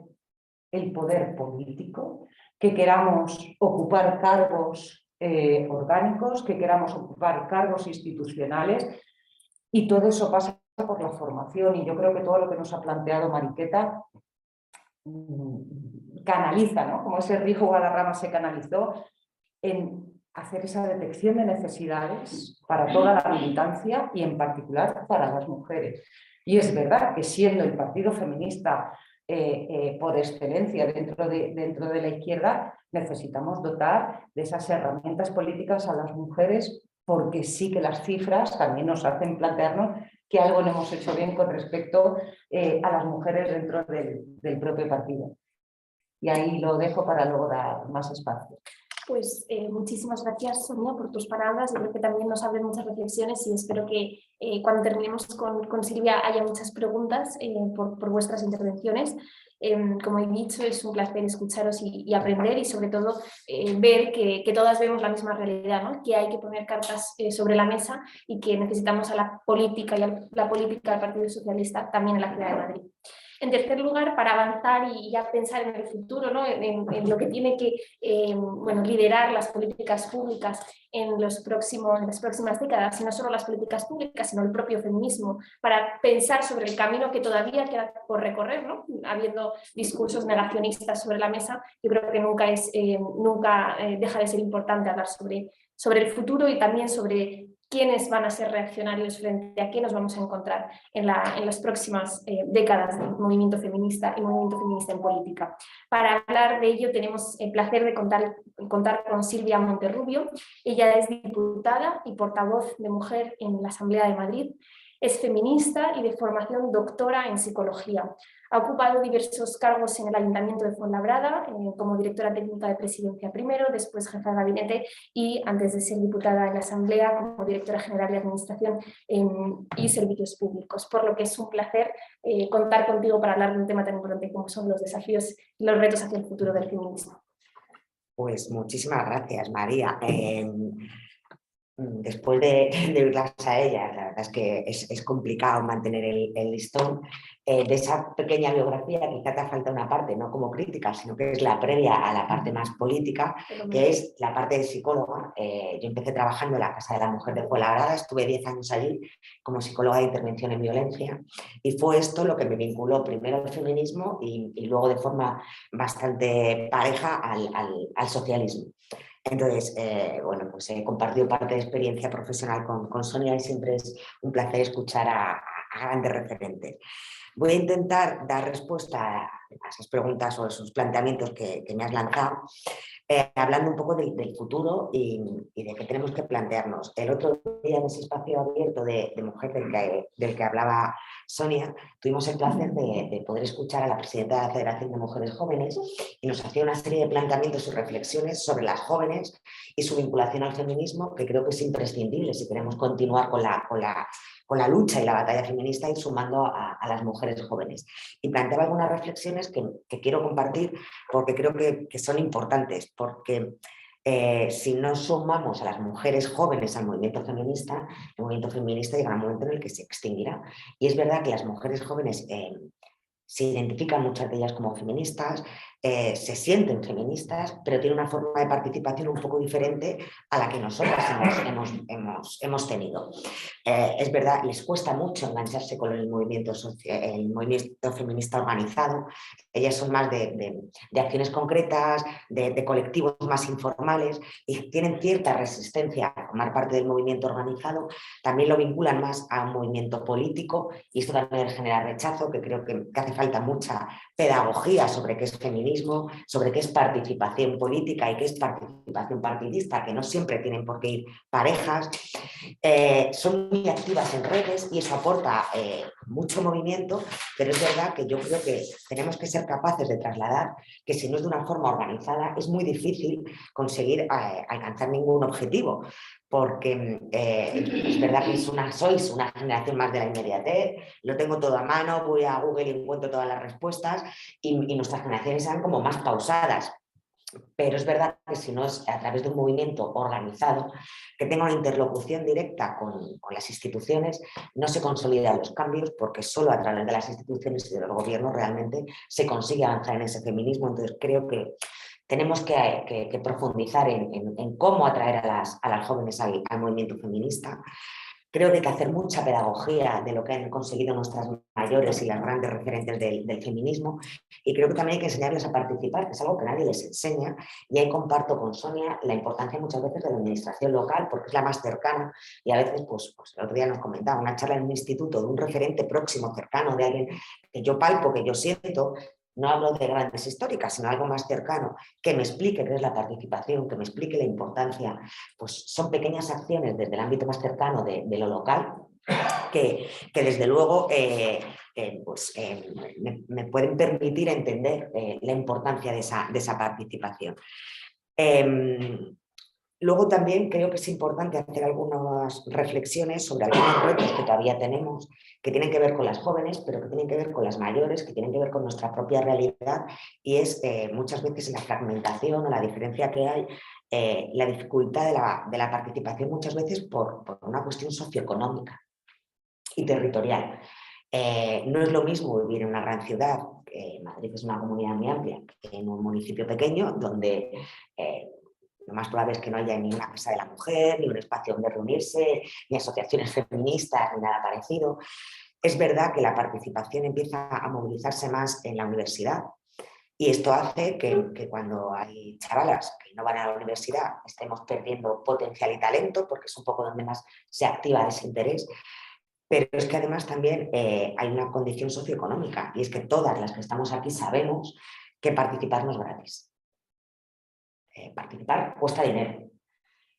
el poder político, que queramos ocupar cargos orgánicos, que queramos ocupar cargos institucionales, y todo eso pasa por la formación. Y yo creo que todo lo que nos ha planteado Mariqueta canaliza, ¿no? Como ese río Guadarrama se canalizó en hacer esa detección de necesidades para toda la militancia y en particular para las mujeres. Y es verdad que siendo el partido feminista por excelencia dentro de la izquierda, necesitamos dotar de esas herramientas políticas a las mujeres, porque sí que las cifras también nos hacen plantearnos que algo no hemos hecho bien con respecto a las mujeres dentro del propio partido. Y ahí lo dejo para luego dar más espacio. Pues muchísimas gracias, Sonia, por tus palabras. Yo creo que también nos abren muchas reflexiones y espero que cuando terminemos con Silvia haya muchas preguntas por vuestras intervenciones. Como he dicho, es un placer escucharos y aprender y sobre todo ver que todas vemos la misma realidad, ¿no? Que hay que poner cartas sobre la mesa y que necesitamos a la política y a la política del Partido Socialista también en la ciudad de Madrid. En tercer lugar, para avanzar y ya pensar en el futuro, ¿no? en lo que tiene que liderar las políticas públicas en las próximas décadas, y no solo las políticas públicas, sino el propio feminismo, para pensar sobre el camino que todavía queda por recorrer, ¿no? Habiendo discursos negacionistas sobre la mesa, yo creo que nunca deja de ser importante hablar sobre el futuro y también sobre quiénes van a ser reaccionarios frente a qué nos vamos a encontrar en las próximas décadas del movimiento feminista y movimiento feminista en política. Para hablar de ello tenemos el placer de contar con Silvia Monterrubio. Ella es diputada y portavoz de mujer en la Asamblea de Madrid. Es feminista y de formación doctora en psicología. Ha ocupado diversos cargos en el Ayuntamiento de Fuenlabrada, como directora técnica de Presidencia primero, después jefa de gabinete y antes de ser diputada en la Asamblea como directora general de Administración y Servicios Públicos. Por lo que es un placer contar contigo para hablar de un tema tan importante como son los desafíos y los retos hacia el futuro del feminismo. Pues muchísimas gracias, María. Después de oírlas a ellas, la verdad es que es complicado mantener el listón. De esa pequeña biografía quizá te falta una parte, no como crítica, sino que es la previa a la parte más política, que es la parte de psicóloga. Yo empecé trabajando en la Casa de la Mujer de Fuenlabrada, estuve 10 años allí como psicóloga de intervención en violencia y fue esto lo que me vinculó primero al feminismo y luego de forma bastante pareja al socialismo. Entonces, pues he compartido parte de experiencia profesional con Sonia y siempre es un placer escuchar a grandes referentes. Voy a intentar dar respuesta a esas preguntas o esos planteamientos que me has lanzado, hablando un poco del futuro y de qué tenemos que plantearnos. El otro día en ese espacio abierto de mujer del que hablaba Sonia, tuvimos el placer de poder escuchar a la presidenta de la Federación de Mujeres Jóvenes y nos hacía una serie de planteamientos y reflexiones sobre las jóvenes y su vinculación al feminismo, que creo que es imprescindible si queremos continuar con la lucha y la batalla feminista y sumando a las mujeres jóvenes. Y planteaba algunas reflexiones que quiero compartir porque creo que son importantes, porque si no sumamos a las mujeres jóvenes al movimiento feminista, el movimiento feminista llegará un momento en el que se extinguirá. Y es verdad que las mujeres jóvenes se identifican muchas de ellas como feministas, se sienten feministas, pero tienen una forma de participación un poco diferente a la que nosotras hemos tenido. Es verdad, les cuesta mucho engancharse con el movimiento feminista organizado. Ellas son más de acciones concretas, de colectivos más informales y tienen cierta resistencia a formar parte del movimiento organizado. También lo vinculan más a un movimiento político y esto también genera rechazo, que creo que hace falta mucha pedagogía sobre qué es feminismo, sobre qué es participación política y qué es participación partidista, que no siempre tienen por qué ir parejas. Son muy activas en redes y eso aporta mucho movimiento, pero es verdad que yo creo que tenemos que ser capaces de trasladar que si no es de una forma organizada es muy difícil conseguir alcanzar ningún objetivo, porque es verdad que sois una generación más de la inmediatez, lo tengo todo a mano, voy a Google y encuentro todas las respuestas y nuestras generaciones serán como más pausadas. Pero es verdad que si no es a través de un movimiento organizado, que tenga una interlocución directa con las instituciones, no se consolidan los cambios porque solo a través de las instituciones y de los gobiernos realmente se consigue avanzar en ese feminismo. Entonces creo que tenemos que profundizar en cómo atraer a las jóvenes al movimiento feminista. Creo que hay que hacer mucha pedagogía de lo que han conseguido nuestras mayores y las grandes referentes del feminismo y creo que también hay que enseñarles a participar, que es algo que nadie les enseña y ahí comparto con Sonia la importancia muchas veces de la administración local porque es la más cercana y a veces, pues el otro día nos comentaba una charla en un instituto de un referente próximo, cercano, de alguien que yo palpo, que yo siento. No hablo de grandes históricas, sino algo más cercano, que me explique qué es la participación, que me explique la importancia. Pues son pequeñas acciones desde el ámbito más cercano de lo local que desde luego me pueden permitir entender la importancia de esa participación. Luego también creo que es importante hacer algunas reflexiones sobre algunos retos que todavía tenemos, que tienen que ver con las jóvenes, pero que tienen que ver con las mayores, que tienen que ver con nuestra propia realidad, y es muchas veces la fragmentación o la diferencia que hay, la dificultad de la participación muchas veces por una cuestión socioeconómica y territorial. No es lo mismo vivir en una gran ciudad, Madrid es una comunidad muy amplia, que en un municipio pequeño donde lo más probable es que no haya ni una casa de la mujer, ni un espacio donde reunirse, ni asociaciones feministas, ni nada parecido. Es verdad que la participación empieza a movilizarse más en la universidad, y esto hace que cuando hay chavalas que no van a la universidad estemos perdiendo potencial y talento, porque es un poco donde más se activa ese interés. Pero es que además también hay una condición socioeconómica, y es que todas las que estamos aquí sabemos que participar no es gratis. Participar cuesta dinero.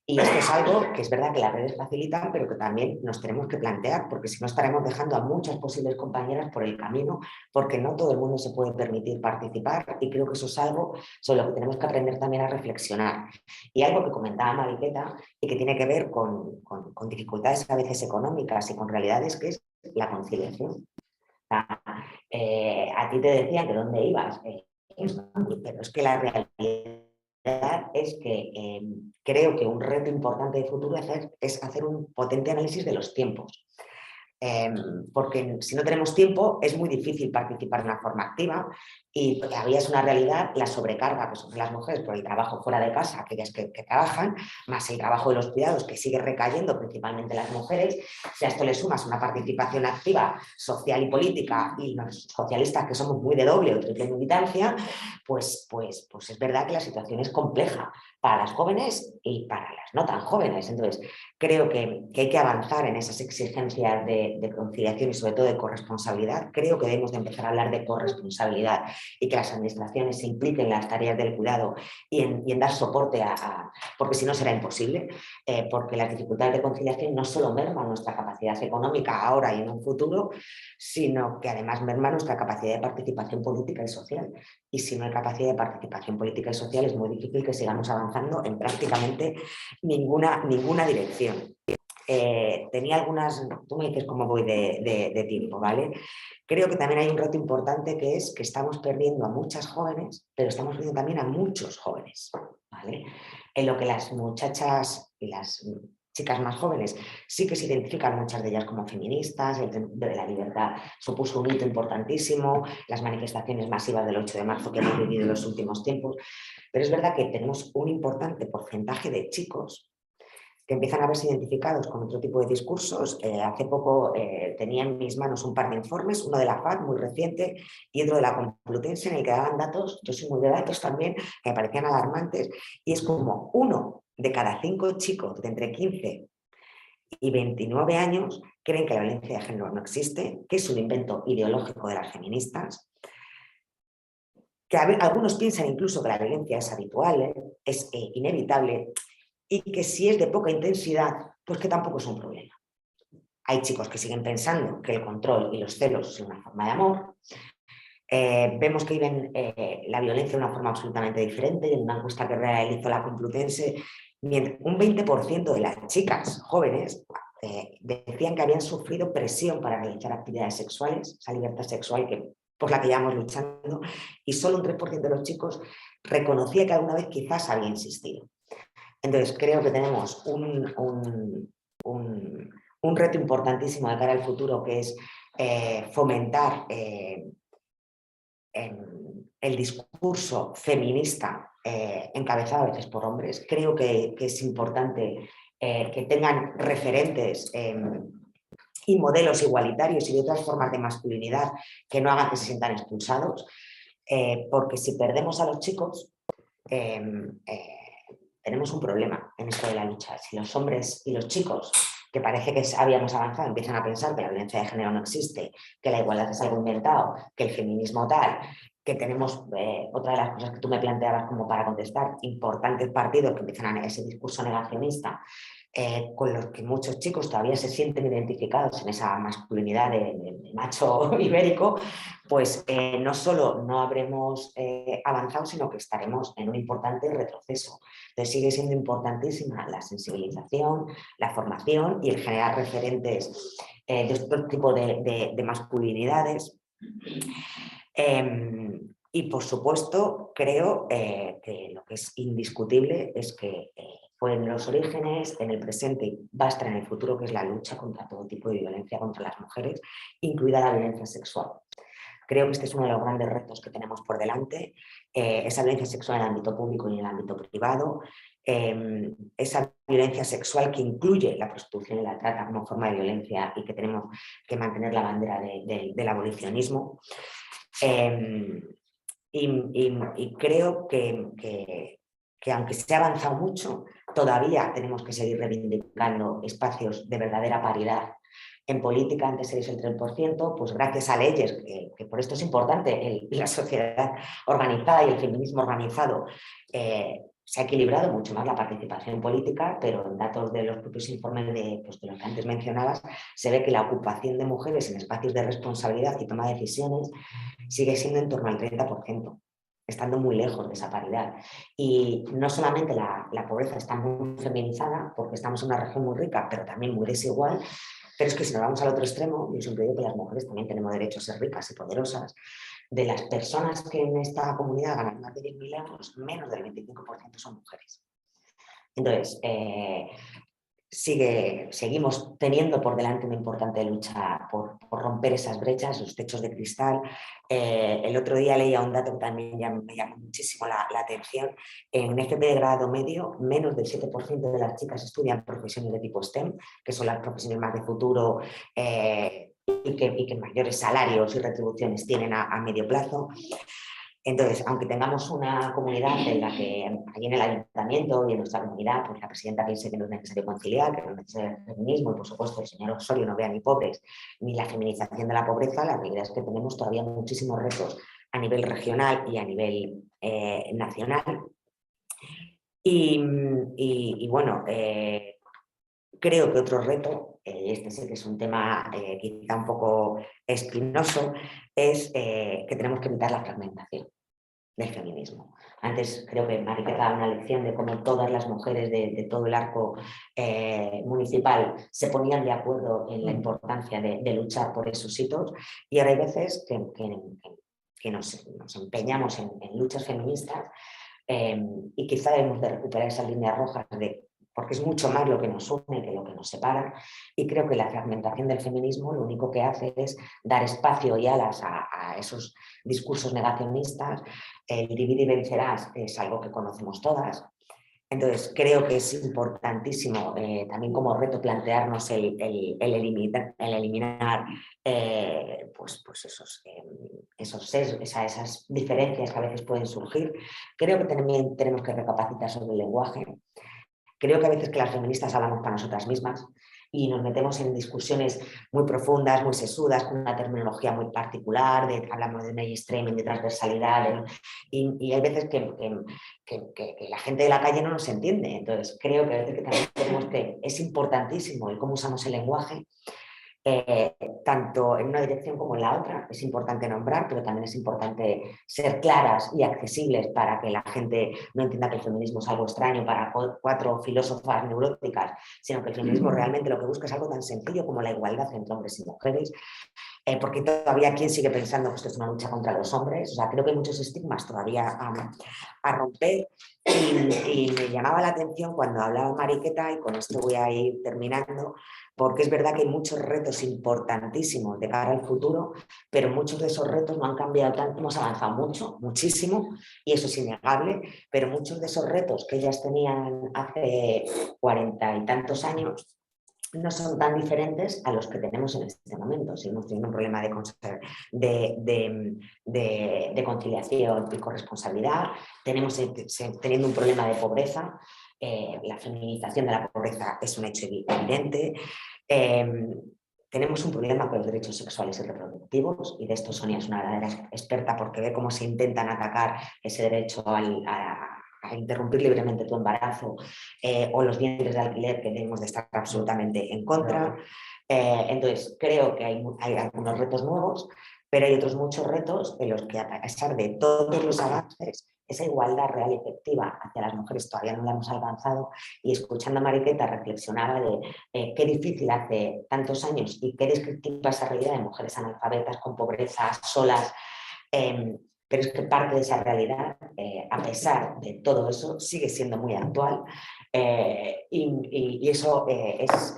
Y esto es algo que es verdad que las redes facilitan, pero que también nos tenemos que plantear, porque si no estaremos dejando a muchas posibles compañeras por el camino, porque no todo el mundo se puede permitir participar, y creo que eso es algo sobre lo que tenemos que aprender también a reflexionar. Y algo que comentaba Mariqueta y que tiene que ver con dificultades a veces económicas y con realidades, que es la conciliación. A ti te decían que dónde ibas, pero es que la realidad es que creo que un reto importante de futuro es hacer un potente análisis de los tiempos. Porque si no tenemos tiempo es muy difícil participar de una forma activa, y todavía es una realidad la sobrecarga que sufren las mujeres por el trabajo fuera de casa, aquellas que trabajan, más el trabajo de los cuidados, que sigue recayendo principalmente en las mujeres. Si a esto le sumas una participación activa social y política, y los socialistas que somos muy de doble o triple militancia, pues es verdad que la situación es compleja para las jóvenes y para las no tan jóvenes. Entonces creo que hay que avanzar en esas exigencias de conciliación y sobre todo de corresponsabilidad. Creo que debemos de empezar a hablar de corresponsabilidad, y que las administraciones se impliquen en las tareas del cuidado y en dar soporte porque si no será imposible, porque las dificultades de conciliación no solo merman nuestra capacidad económica ahora y en un futuro, sino que además merman nuestra capacidad de participación política y social. Y si no hay capacidad de participación política y social, es muy difícil que sigamos avanzando en prácticamente ninguna dirección. Tenía algunas, tú me dices cómo voy de tiempo, ¿vale? Creo que también hay un reto importante, que es que estamos perdiendo a muchas jóvenes, pero estamos perdiendo también a muchos jóvenes, ¿vale? En lo que las muchachas y las chicas más jóvenes sí que se identifican, muchas de ellas, como feministas. El de la libertad supuso un hito importantísimo, las manifestaciones masivas del 8 de marzo que hemos vivido en los últimos tiempos, pero es verdad que tenemos un importante porcentaje de chicos que empiezan a verse identificados con otro tipo de discursos. Hace poco tenía en mis manos un par de informes, uno de la FAD muy reciente y otro de la Complutense, en el que daban datos, yo soy muy de datos también, que me parecían alarmantes, y es como 1 de cada 5 chicos de entre 15 y 29 años creen que la violencia de género no existe, que es un invento ideológico de las feministas, que algunos piensan incluso que la violencia es habitual, es inevitable, y que si es de poca intensidad, pues que tampoco es un problema. Hay chicos que siguen pensando que el control y los celos son una forma de amor. Vemos que viven la violencia de una forma absolutamente diferente. En una encuesta que realizó la Complutense, un 20% de las chicas jóvenes decían que habían sufrido presión para realizar actividades sexuales, esa libertad sexual por la que llevamos luchando, y solo un 3% de los chicos reconocía que alguna vez quizás había insistido. Entonces creo que tenemos un reto importantísimo de cara al futuro, que es fomentar el discurso feminista encabezado a veces por hombres. Creo que es importante que tengan referentes y modelos igualitarios y de otras formas de masculinidad que no hagan que se sientan expulsados, porque si perdemos a los chicos tenemos un problema en esto de la lucha. Si los hombres y los chicos, que parece que habíamos avanzado, empiezan a pensar que la violencia de género no existe, que la igualdad es algo inventado, que el feminismo tal, que tenemos, otra de las cosas que tú me planteabas como para contestar, importantes partidos que empiezan a ese discurso negacionista, con los que muchos chicos todavía se sienten identificados en esa masculinidad de macho ibérico, pues no solo no habremos avanzado, sino que estaremos en un importante retroceso. Entonces sigue siendo importantísima la sensibilización, la formación y el generar referentes de este tipo de masculinidades. Y por supuesto creo que lo que es indiscutible es que fue en los orígenes, en el presente y va a estar en el futuro, que es la lucha contra todo tipo de violencia contra las mujeres, incluida la violencia sexual. Creo que este es uno de los grandes retos que tenemos por delante, esa violencia sexual en el ámbito público y en el ámbito privado, esa violencia sexual que incluye la prostitución y la trata como forma de violencia y que tenemos que mantener la bandera del abolicionismo. Y creo que aunque se ha avanzado mucho, todavía tenemos que seguir reivindicando espacios de verdadera paridad. En política antes se dice el 3%, pues gracias a leyes, que por esto es importante, la sociedad organizada y el feminismo organizado, se ha equilibrado mucho más la participación política, pero en datos de los propios informes de los que antes mencionabas, se ve que la ocupación de mujeres en espacios de responsabilidad y toma de decisiones sigue siendo en torno al 30%, estando muy lejos de esa paridad. Y no solamente la pobreza está muy feminizada, porque estamos en una región muy rica, pero también muy desigual, pero es que si nos vamos al otro extremo, yo siempre digo que las mujeres también tenemos derecho a ser ricas y poderosas. De las personas que en esta comunidad ganan más de 10.000 euros, menos del 25% son mujeres. Entonces, seguimos teniendo por delante una importante lucha por romper esas brechas, los techos de cristal. El otro día leía un dato que también me llamó muchísimo la atención. En FP de grado medio, menos del 7% de las chicas estudian profesiones de tipo STEM, que son las profesiones más de futuro y que mayores salarios y retribuciones tienen a medio plazo. Entonces, aunque tengamos una comunidad en la que allí en el ayuntamiento y en nuestra comunidad, pues la presidenta piense que no es necesario conciliar, que no es necesario el feminismo y por supuesto el señor Osorio no vea ni pobres ni la feminización de la pobreza, la realidad es que tenemos todavía muchísimos retos a nivel regional y a nivel nacional. Y bueno, creo que otro reto, este sí que es un tema quizá un poco espinoso, es que tenemos que evitar la fragmentación del feminismo. Antes creo que Mariqueta daba una lección de cómo todas las mujeres de todo el arco municipal se ponían de acuerdo en la importancia de luchar por esos hitos, y ahora hay veces que nos empeñamos en luchas feministas y quizá debemos de recuperar esas líneas rojas porque es mucho más lo que nos une que lo que nos separa, y creo que la fragmentación del feminismo lo único que hace es dar espacio y alas a esos discursos negacionistas. El dividir y vencerás es algo que conocemos todas. Entonces creo que es importantísimo también como reto plantearnos el eliminar pues esas diferencias que a veces pueden surgir. Creo que también tenemos que recapacitar sobre el lenguaje. Creo que a veces que las feministas hablamos para nosotras mismas y nos metemos en discusiones muy profundas, muy sesudas, con una terminología muy particular, hablamos de mainstreaming, de transversalidad, y hay veces que la gente de la calle no nos entiende. Entonces creo que a veces que también tenemos es importantísimo el cómo usamos el lenguaje, tanto en una dirección como en la otra. Es importante nombrar, pero también es importante ser claras y accesibles para que la gente no entienda que el feminismo es algo extraño para 4 filósofas neuróticas, sino que el feminismo realmente lo que busca es algo tan sencillo como la igualdad entre hombres y mujeres. Porque todavía quién sigue pensando que esto es una lucha contra los hombres. O sea, creo que hay muchos estigmas todavía a romper, y me llamaba la atención cuando hablaba Mariqueta, y con esto voy a ir terminando, porque es verdad que hay muchos retos importantísimos de cara al futuro, pero muchos de esos retos no han cambiado tanto, hemos avanzado mucho, muchísimo, y eso es innegable, pero muchos de esos retos que ellas tenían hace 40 y tantos años no son tan diferentes a los que tenemos en este momento. Seguimos teniendo un problema de conciliación y corresponsabilidad, tenemos teniendo un problema de pobreza, la feminización de la pobreza es un hecho evidente, tenemos un problema con los derechos sexuales y reproductivos, y de esto Sonia es una verdadera experta porque ve cómo se intentan atacar ese derecho a interrumpir libremente tu embarazo o los vientres de alquiler, que debemos de estar absolutamente en contra. Entonces, creo que hay algunos retos nuevos, pero hay otros muchos retos en los que, a pesar de todos los avances, esa igualdad real y efectiva hacia las mujeres todavía no la hemos alcanzado. Y escuchando a Mariqueta reflexionaba de qué difícil hace tantos años y qué descriptiva esa realidad de mujeres analfabetas, con pobreza, solas, pero es que parte de esa realidad, a pesar de todo eso, sigue siendo muy actual, y eso es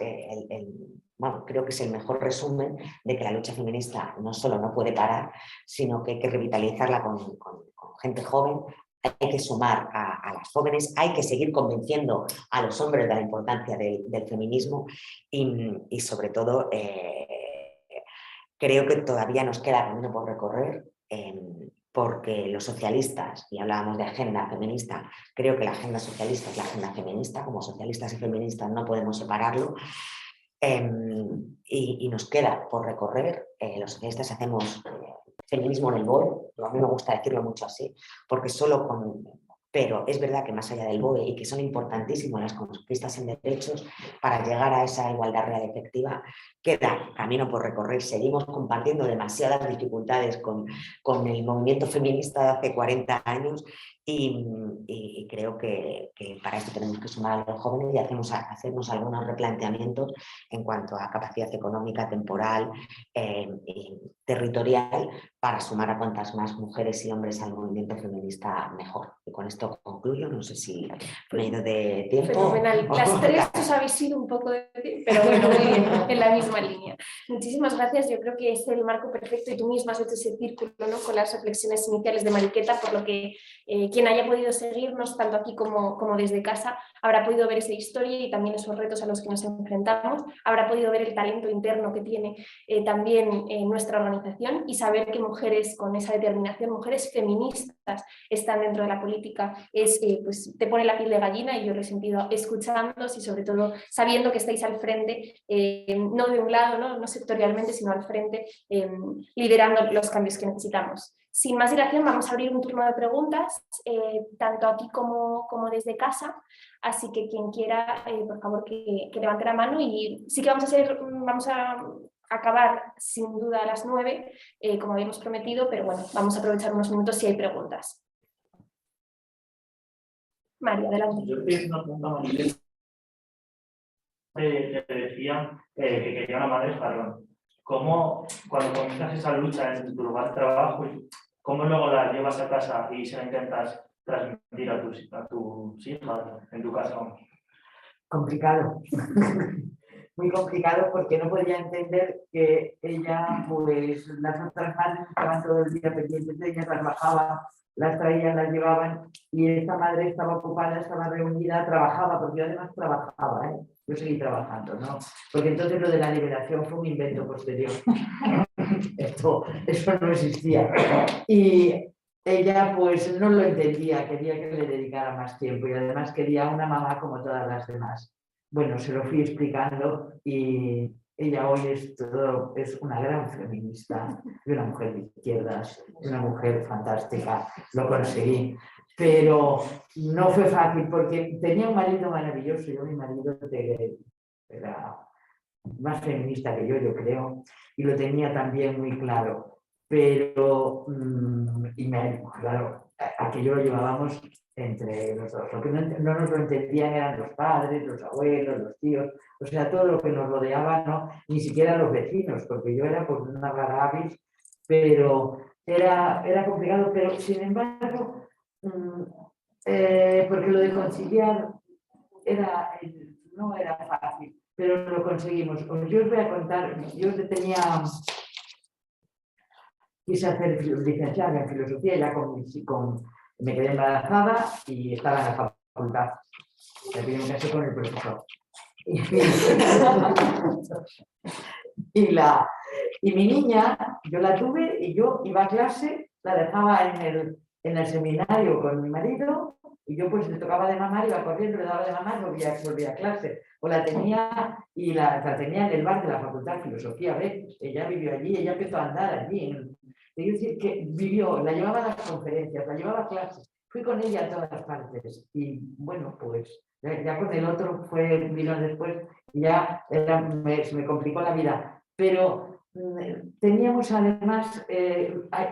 bueno, creo que es el mejor resumen de que la lucha feminista no solo no puede parar, sino que hay que revitalizarla con gente joven. Hay que sumar a las jóvenes, hay que seguir convenciendo a los hombres de la importancia del feminismo y sobre todo creo que todavía nos queda camino por recorrer, porque los socialistas, y hablábamos de agenda feminista, creo que la agenda socialista es la agenda feminista. Como socialistas y feministas no podemos separarlo. Y nos queda por recorrer. Los socialistas hacemos feminismo en el BOE, a mí me gusta decirlo mucho así, porque solo con... Pero es verdad que más allá del BOE, y que son importantísimas las conquistas en derechos, para llegar a esa igualdad real y efectiva, queda camino por recorrer. Seguimos compartiendo demasiadas dificultades con el movimiento feminista de hace 40 años y creo que para esto tenemos que sumar a los jóvenes y hacernos algunos replanteamientos en cuanto a capacidad económica, temporal y territorial, para sumar a cuantas más mujeres y hombres al movimiento feminista mejor. Y con esto concluyo, no sé si me he ido de tiempo. Fenomenal. Las tres os habéis sido un poco de tiempo, pero bueno, muy bien, en la misma línea. Muchísimas gracias. Yo creo que es el marco perfecto y tú misma has hecho ese círculo, ¿no?, con las reflexiones iniciales de Mariqueta, por lo que quien haya podido seguirnos tanto aquí como desde casa habrá podido ver esa historia y también esos retos a los que nos enfrentamos, habrá podido ver el talento interno que tiene también nuestra organización y saber que mujeres con esa determinación, mujeres feministas, están dentro de la política, pues te pone la piel de gallina, y yo lo he sentido escuchándoos y sobre todo sabiendo que estáis al frente, no de un lado, no sectorialmente, sino al frente, liderando los cambios que necesitamos. Sin más dilación, vamos a abrir un turno de preguntas, tanto aquí como desde casa, así que quien quiera, por favor, que levante la mano. Y sí que vamos a acabar sin duda a las 9, como habíamos prometido, pero bueno, vamos a aprovechar unos minutos si hay preguntas. María, adelante. Yo te una pregunta, María, que te decían que querían a madres parlón. ¿Cómo, cuando comienzas esa lucha en tu lugar de trabajo, cómo luego la llevas a casa y se la intentas transmitir a tus hijas en tu casa? Complicado. Muy complicado, porque no podía entender que ella, pues las otras madres estaban todo el día pendientes de ellas, las bajaban, las traían, las llevaban, y esta madre estaba ocupada, estaba reunida, trabajaba, porque yo además trabajaba, yo seguí trabajando, ¿no? Porque entonces lo de la liberación fue un invento posterior. Eso no existía. Y ella pues no lo entendía, quería que le dedicara más tiempo y además quería una mamá como todas las demás. Bueno, se lo fui explicando y ella hoy es una gran feminista, y una mujer de izquierdas, una mujer fantástica, lo conseguí. Pero no fue fácil porque tenía un marido maravilloso. Yo, mi marido era más feminista que yo creo, y lo tenía también muy claro. Pero, claro, aquello lo llevábamos entre los dos. Lo que no nos lo entendían eran los padres, los abuelos, los tíos, o sea, todo lo que nos rodeaba, ¿no? Ni siquiera los vecinos, porque yo era por una rara avis, pero era complicado. Pero sin embargo, porque lo de conciliar no era fácil, pero lo conseguimos. Yo os voy a contar, quise hacer licenciada en filosofía, ya me quedé embarazada y estaba en la facultad. Me casé con el profesor. Y mi niña, yo la tuve y yo iba a clase, la dejaba en el seminario con mi marido Y yo pues le tocaba de mamar, iba corriendo, le daba de mamar, volvía a clase. O la tenía, y la tenía en el bar de la Facultad de Filosofía, ¿ves? Ella vivió allí, ella empezó a andar allí. Es decir, que vivió, la llevaba a las conferencias, la llevaba a clases. Fui con ella a todas partes. Y bueno, pues ya con el otro vino después y ya se me complicó la vida. Pero teníamos además,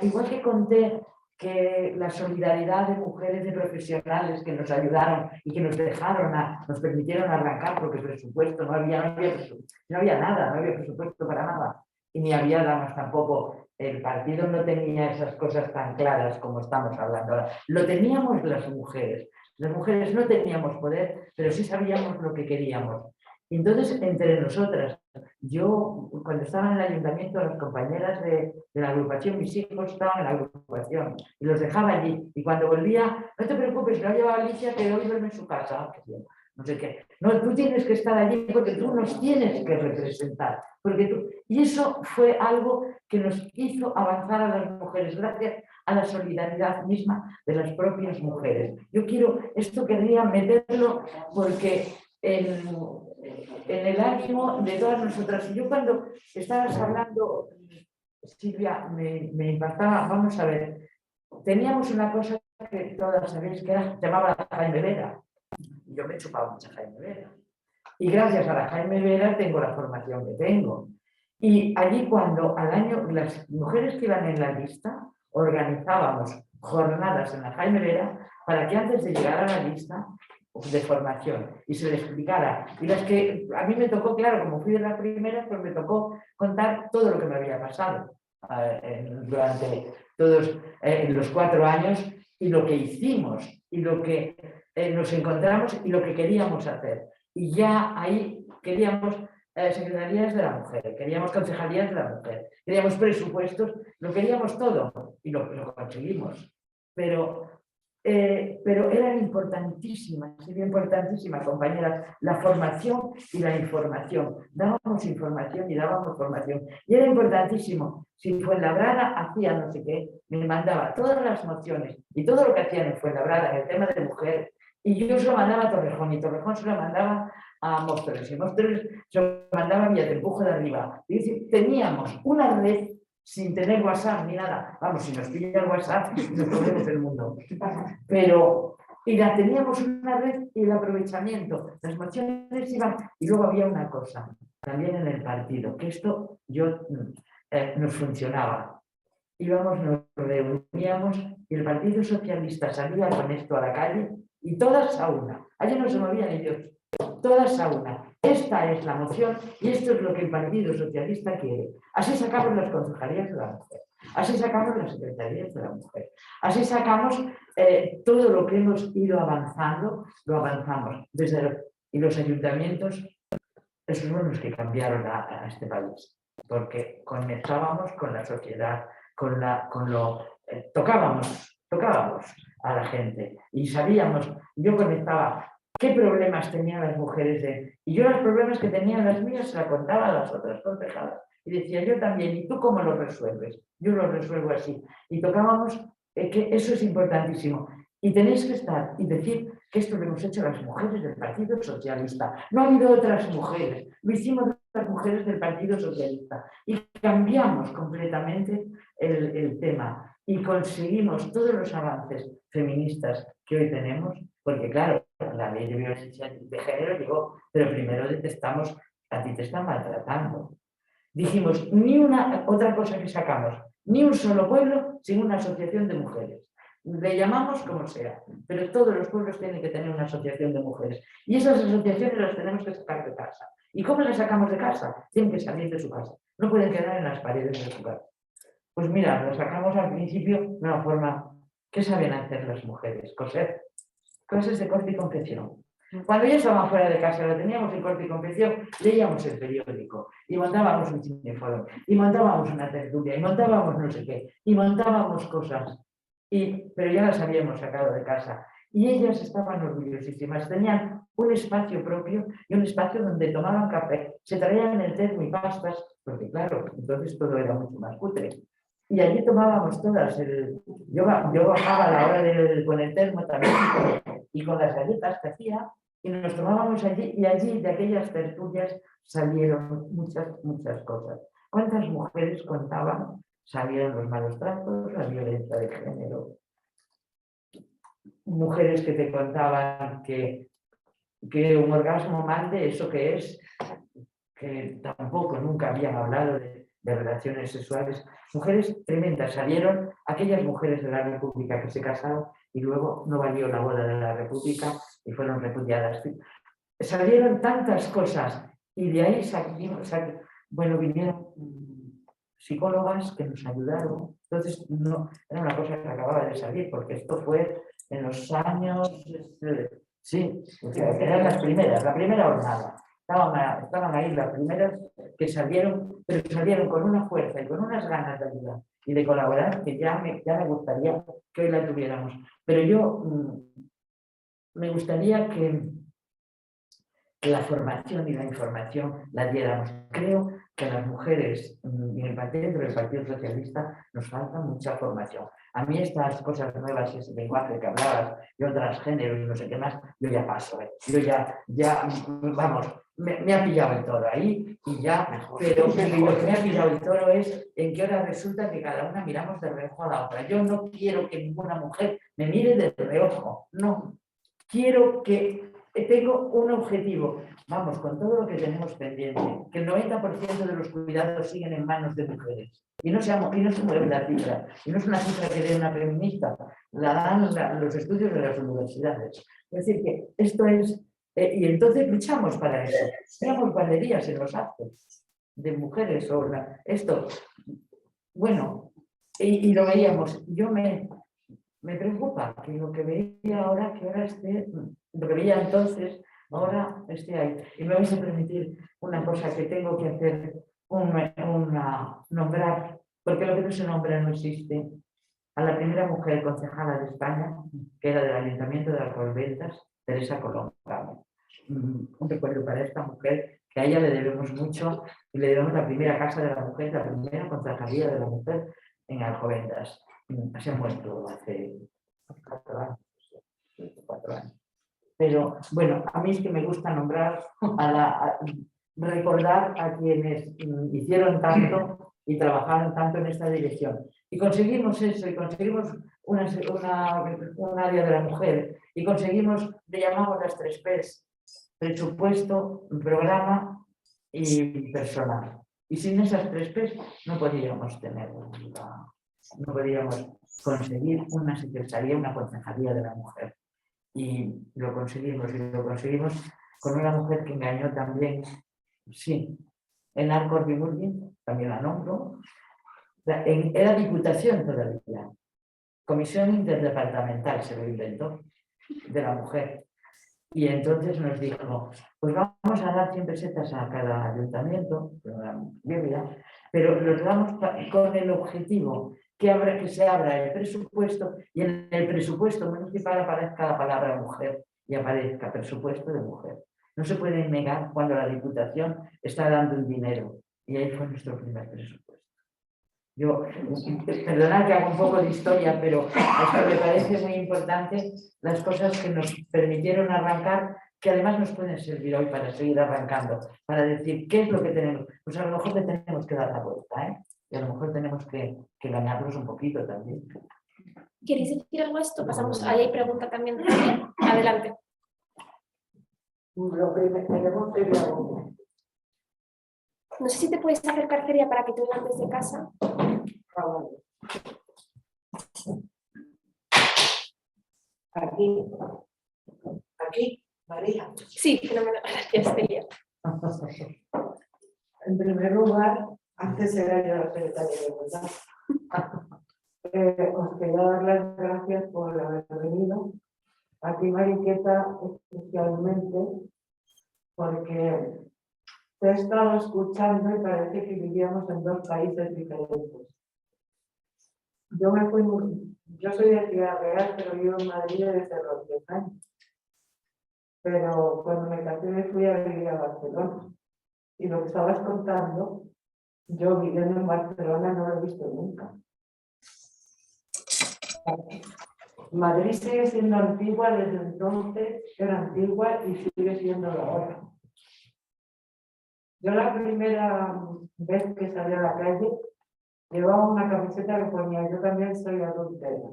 igual que conté que la solidaridad de mujeres, de profesionales que nos ayudaron y que nos nos permitieron arrancar, porque presupuesto no había nada, no había presupuesto para nada. Y ni había además tampoco, el partido no tenía esas cosas tan claras como estamos hablando ahora. Lo teníamos las mujeres. Las mujeres no teníamos poder, pero sí sabíamos lo que queríamos. Y entonces, entre nosotras, yo cuando estaba en el ayuntamiento, las compañeras de la agrupación, mis hijos estaban en la agrupación y los dejaba allí. Y cuando volvía, no te preocupes, no llevaba a Alicia, que hoy duerme en su casa. No sé qué. No, tú tienes que estar allí porque tú nos tienes que representar. Y eso fue algo que nos hizo avanzar a las mujeres, gracias a la solidaridad misma de las propias mujeres. Esto querría meterlo porque en el ánimo de todas nosotras. Y yo cuando estabas hablando, Silvia, me impactaba, vamos a ver, teníamos una cosa que todas sabéis que se llamaba la Jaime Vera. Yo me he chupado mucha Jaime Vera. Y gracias a la Jaime Vera tengo la formación que tengo. Y allí cuando al año, las mujeres que iban en la lista, organizábamos jornadas en la Jaime Vera para que antes de llegar a la lista de formación y se les explicara. Y las que a mí me tocó, claro, como fui de las primeras, pues me tocó contar todo lo que me había pasado durante todos los 4 años y lo que hicimos y lo que nos encontramos y lo que queríamos hacer. Y ya ahí queríamos secretarías de la mujer, queríamos concejalías de la mujer, queríamos presupuestos, lo queríamos todo y lo conseguimos. Pero eran importantísimas, compañeras, la formación y la información. Dábamos información y dábamos formación. Y era importantísimo. Si Fuenlabrada hacía no sé qué, me mandaba todas las mociones y todo lo que hacían en Fuenlabrada en el tema de mujer, y yo se lo mandaba a Torrejón, y Torrejón se lo mandaba a Móstoles, y Móstoles se lo mandaba a Villatempujo de Arriba. Es decir, teníamos una red sin tener WhatsApp ni nada. Vamos, si nos pilla el WhatsApp, nos comemos el mundo. Pero, y la teníamos una red y el aprovechamiento. Las mociones iban, y luego había una cosa, también en el partido, que esto nos funcionaba. Íbamos, nos reuníamos, y el Partido Socialista salía con esto a la calle, y todas a una. Allí no se movían ellos, todas a una. Esta es la moción y esto es lo que el Partido Socialista quiere. Así sacamos las concejalías de la mujer, así sacamos las secretarías de la mujer, así sacamos todo lo que hemos ido avanzando, lo avanzamos. Y los ayuntamientos, esos son los que cambiaron a este país, porque conectábamos con la sociedad, tocábamos a la gente y sabíamos, yo conectaba qué problemas tenían las mujeres y yo los problemas que tenían las mías se la contaba a las otras concejadas y decía yo también, ¿y tú cómo lo resuelves? Yo lo resuelvo así. Y tocábamos que eso es importantísimo y tenéis que estar y decir que esto lo hemos hecho las mujeres del Partido Socialista. No ha habido otras mujeres, lo hicimos las mujeres del Partido Socialista y cambiamos completamente el tema y conseguimos todos los avances feministas que hoy tenemos, porque claro, la ley de violencia de género llegó, pero primero detestamos, a ti te están maltratando. Dijimos, ni una otra cosa que sacamos, ni un solo pueblo sin una asociación de mujeres. Le llamamos como sea, pero todos los pueblos tienen que tener una asociación de mujeres. Y esas asociaciones las tenemos que sacar de casa. ¿Y cómo las sacamos de casa? Tienen que salir de su casa. No pueden quedar en las paredes de su casa. Pues mira, lo sacamos al principio de una forma. ¿Qué saben hacer las mujeres? Coser. Cosas de corte y confección. Cuando ya estaban fuera de casa, lo teníamos en corte y confección, leíamos el periódico y montábamos un cineforo, y montábamos una tertulia, y montábamos no sé qué, y montábamos cosas. Pero ya las habíamos sacado de casa. Y ellas estaban orgullosísimas. Tenían un espacio propio y un espacio donde tomaban café, se traían el termo y pastas, porque claro, entonces todo era mucho más cutre. Y allí tomábamos todas. Yo bajaba a la hora con el termo también y con las galletas que hacía, y nos tomábamos allí, y allí de aquellas tertulias salieron muchas cosas. ¿Cuántas mujeres contaban? Salieron los malos tratos, la violencia de género. Mujeres que te contaban que un orgasmo mande, ¿eso qué es? Que tampoco, nunca habían hablado de relaciones sexuales. Mujeres tremendas, salieron aquellas mujeres de la República que se casaron y luego no valió la boda de la República y fueron repudiadas. Salieron tantas cosas y de ahí vinieron psicólogas que nos ayudaron. Entonces, no, era una cosa que acababa de salir, porque esto fue en los años, sí, eran las primeras, la primera jornada. Estaban ahí las primeras que salieron, pero salieron con una fuerza y con unas ganas de ayudar y de colaborar que ya me gustaría que hoy la tuviéramos. Pero yo me gustaría que la formación y la información la diéramos. Creo que a las mujeres dentro del Partido Socialista nos falta mucha formación. A mí estas cosas nuevas, ese lenguaje que hablabas, y otros géneros y no sé qué más, yo ya paso. Yo ya vamos, me ha pillado el toro ahí y ya, pero lo que me ha pillado el toro es en qué hora resulta que cada una miramos de reojo a la otra. Yo no quiero que ninguna mujer me mire de reojo, no. Quiero que tengo un objetivo, vamos, con todo lo que tenemos pendiente, que el 90% de los cuidados siguen en manos de mujeres. Y no se mueve la cifra, y no es una cifra que dé una feminista, la dan los estudios de las universidades. Es decir, que esto es, y entonces luchamos para eso. Éramos guarderías en los actos de mujeres, o esto, bueno, y lo veíamos. Yo me preocupa que lo que veía ahora, lo que veía entonces, ahora esté ahí. Y me vais a permitir una cosa que tengo que hacer, nombrar, porque lo que no se nombra no existe, a la primera mujer concejala de España, que era del Ayuntamiento de Alcobendas, Teresa Colombo. Un recuerdo para esta mujer, que a ella le debemos mucho, y le debemos la primera casa de la mujer, la primera concejalía de la mujer en Alcobendas. Se ha muerto hace 4 años, 4 años. Pero bueno, a mí es que me gusta nombrar, recordar a quienes hicieron tanto y trabajaron tanto en esta dirección. Y conseguimos eso, y conseguimos un área de la mujer, y conseguimos, le llamamos las 3 P's: presupuesto, programa y personal. Y sin esas 3 P's no podíamos no podíamos conseguir una secretaría, una concejalía de la mujer. Y lo conseguimos con una mujer que engañó también, sí, en Arcos de Burgin, también la nombro, era diputación todavía, comisión interdepartamental se lo inventó, de la mujer. Y entonces nos dijo, pues vamos a dar 100 pesetas a cada ayuntamiento, pero los damos con el objetivo que se abra el presupuesto y en el presupuesto municipal aparezca la palabra mujer y aparezca presupuesto de mujer. No se puede negar cuando la Diputación está dando el dinero, y ahí fue nuestro primer presupuesto. Yo, perdonad que hago un poco de historia, pero esto me parece muy importante, las cosas que nos permitieron arrancar, que además nos pueden servir hoy para seguir arrancando, para decir qué es lo que tenemos. Pues a lo mejor le tenemos que dar la vuelta, y a lo mejor tenemos que ganarnos un poquito también. ¿Queréis decir algo a esto? Pasamos, ahí hay pregunta también. Adelante. Lo primero tenemos que ver. No sé si te puedes acercar, Celia, para que te vean desde casa. Aquí, María. Sí, fenomenal. Gracias, Celia. En primer lugar, antes era yo la secretaria de Igualdad. Os quería dar las gracias por haber venido. A ti, Mariqueta, especialmente, porque te he estado escuchando y parece que vivíamos en 2 países diferentes. Yo soy de Ciudad Real, pero vivo en Madrid desde los 10 años. Pero cuando me casé me fui a vivir a Barcelona. Y lo que estabas contando, yo viviendo en Barcelona no lo he visto nunca. Madrid sigue siendo antigua desde entonces, era antigua y sigue siendo ahora. Yo la primera vez que salí a la calle llevaba una camiseta que ponía "Yo también soy adúltera".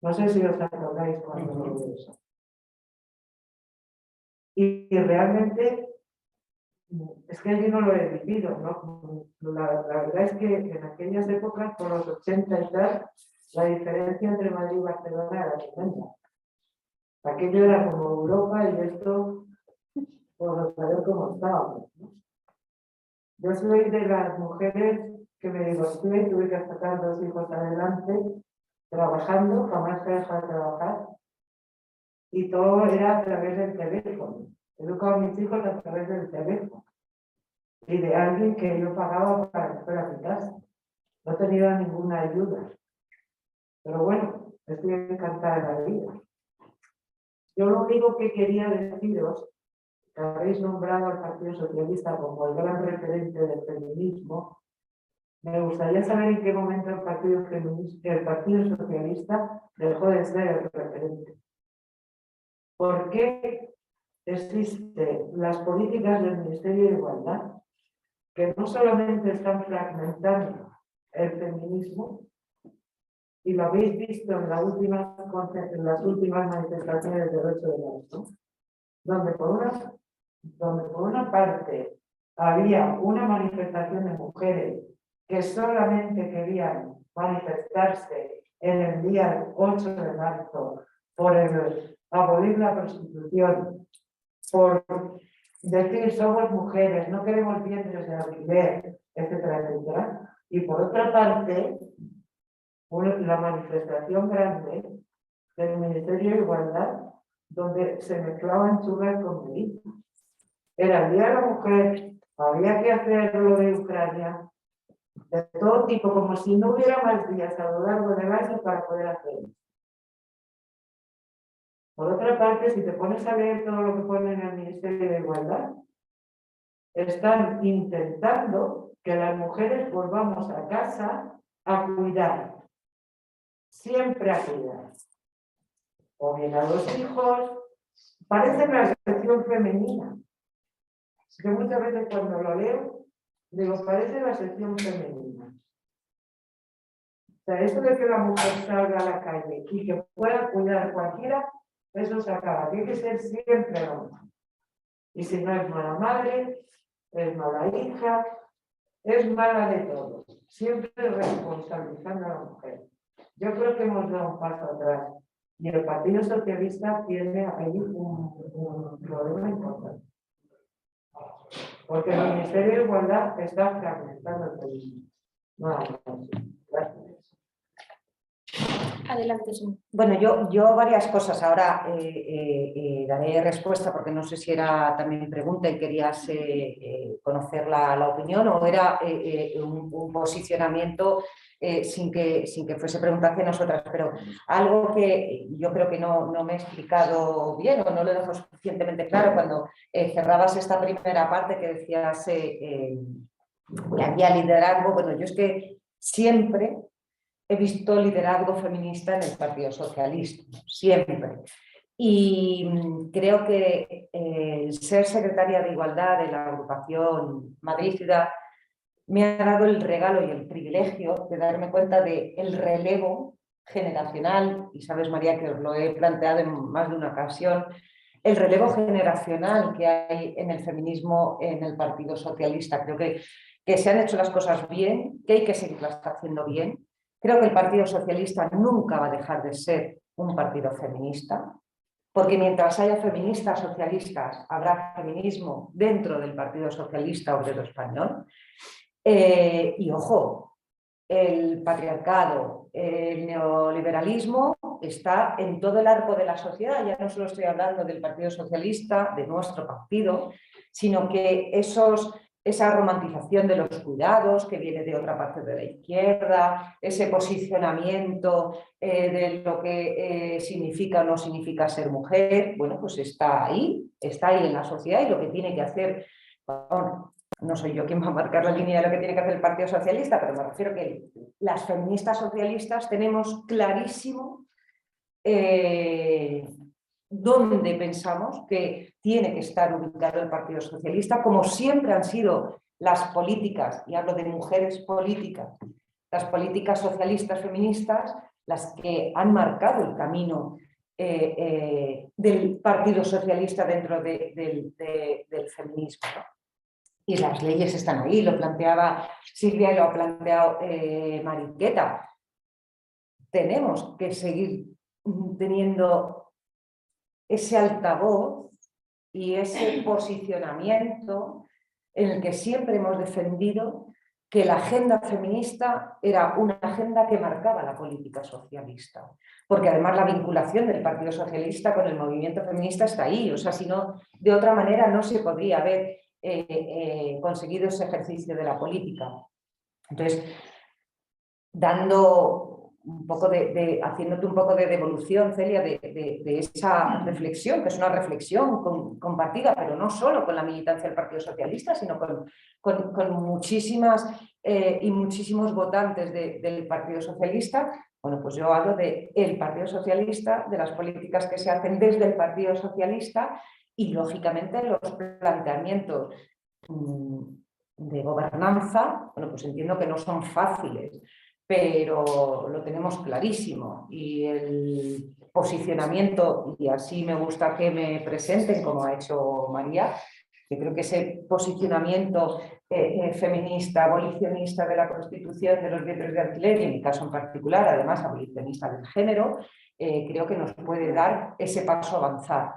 No sé si os acordáis cuando lo vi eso. Y realmente es que yo no lo he vivido, ¿no? La verdad es que en aquellas épocas, por los 80 y tal, la diferencia entre Madrid y Barcelona era tremenda. Aquello era como Europa y esto, por saber cómo estábamos, ¿no? Yo soy de las mujeres que me divorcié, tuve que sacar 2 hijos adelante, trabajando, jamás he dejado de trabajar, y todo era a través del teléfono. Educaba a mis hijos a través del teléfono y de alguien que yo pagaba para que fuera a mi casa. No he tenido ninguna ayuda. Pero bueno, estoy encantada de la vida. Yo lo único que quería deciros, que habéis nombrado al Partido Socialista como el gran referente del feminismo, me gustaría saber en qué momento el Partido Socialista dejó de ser el referente. ¿Por qué existen las políticas del Ministerio de Igualdad que no solamente están fragmentando el feminismo, y lo habéis visto en las últimas manifestaciones del 8 de marzo, donde por una parte había una manifestación de mujeres que solamente querían manifestarse en el día 8 de marzo por abolir la prostitución, por decir somos mujeres, no queremos vientres de alquiler, etcétera, etcétera. Y por otra parte, la manifestación grande del Ministerio de Igualdad, donde se mezclaban churras con merinas. Era el Día de la Mujer, había que hacer lo de Ucrania, de todo tipo, como si no hubiera más días a lo largo del año para poder hacerlo. Por otra parte, si te pones a leer todo lo que pone en el Ministerio de Igualdad, están intentando que las mujeres volvamos a casa a cuidar, siempre a cuidar. O bien a los hijos, parece la sección femenina. Yo muchas veces cuando lo leo, digo, parece la sección femenina. O sea, eso de que la mujer salga a la calle y que pueda cuidar cualquiera, eso se acaba. Tiene que ser siempre la mujer. Y si no es mala madre, es mala hija, es mala de todo. Siempre responsabilizando a la mujer. Yo creo que hemos dado un paso atrás. Y el Partido Socialista tiene ahí un problema importante. Porque el Ministerio de Igualdad está fragmentando el feminismo. Gracias. Adelante, Sune. Bueno, yo varias cosas. Ahora daré respuesta porque no sé si era también pregunta y querías conocer la opinión o era un posicionamiento sin que fuese pregunta hacia nosotras, pero algo que yo creo que no me he explicado bien o no lo dejo suficientemente claro cuando cerrabas esta primera parte que decías que había liderazgo. Bueno, yo es que siempre he visto liderazgo feminista en el Partido Socialista, siempre. Y creo que el ser secretaria de Igualdad de la agrupación Madrid Ciudad me ha dado el regalo y el privilegio de darme cuenta del relevo generacional, y sabes, María, que os lo he planteado en más de una ocasión, el relevo generacional que hay en el feminismo en el Partido Socialista. Creo que se han hecho las cosas bien, que hay que seguirlas haciendo bien. Creo que el Partido Socialista nunca va a dejar de ser un partido feminista, porque mientras haya feministas socialistas, habrá feminismo dentro del Partido Socialista Obrero Español. Y ojo, el patriarcado, el neoliberalismo está en todo el arco de la sociedad. Ya no solo estoy hablando del Partido Socialista, de nuestro partido, sino que esa romantización de los cuidados que viene de otra parte de la izquierda, ese posicionamiento de lo que significa o no significa ser mujer, bueno, pues está ahí en la sociedad y lo que tiene que hacer, bueno, no soy yo quien va a marcar la línea de lo que tiene que hacer el Partido Socialista, pero me refiero que las feministas socialistas tenemos clarísimo dónde pensamos que tiene que estar ubicado el Partido Socialista, como siempre han sido las políticas, y hablo de mujeres políticas, las políticas socialistas feministas, las que han marcado el camino del Partido Socialista dentro del feminismo, ¿no? Y las leyes están ahí, lo planteaba Silvia y lo ha planteado Mariqueta. Tenemos que seguir teniendo ese altavoz y ese posicionamiento en el que siempre hemos defendido que la agenda feminista era una agenda que marcaba la política socialista, porque además la vinculación del Partido Socialista con el movimiento feminista está ahí, o sea, si no, de otra manera no se podría haber conseguido ese ejercicio de la política. Entonces, haciéndote un poco de devolución, Celia, de esa reflexión, que es una reflexión compartida, pero no solo con la militancia del Partido Socialista, sino con muchísimas y muchísimos votantes del Partido Socialista. Bueno, pues yo hablo del Partido Socialista, de las políticas que se hacen desde el Partido Socialista y, lógicamente, los planteamientos de gobernanza. Bueno, pues entiendo que no son fáciles, pero lo tenemos clarísimo, y el posicionamiento, y así me gusta que me presenten como ha hecho María, que creo que ese posicionamiento feminista, abolicionista de la Constitución de los vientres de alquiler, y en mi caso en particular, además abolicionista del género, creo que nos puede dar ese paso a avanzar.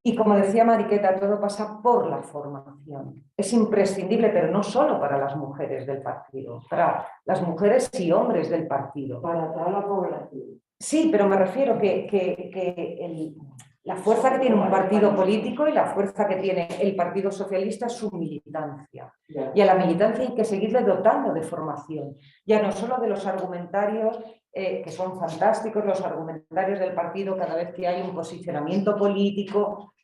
Y como decía Mariqueta, todo pasa por la formación. Es imprescindible, pero no solo para las mujeres del partido, para las mujeres y hombres del partido. Para toda la población. Sí, pero me refiero que la fuerza que tiene un partido político y la fuerza que tiene el Partido Socialista es su militancia. Y a la militancia hay que seguirle dotando de formación, ya no solo de los argumentarios, que son fantásticos, los argumentarios del partido cada vez que hay un posicionamiento político,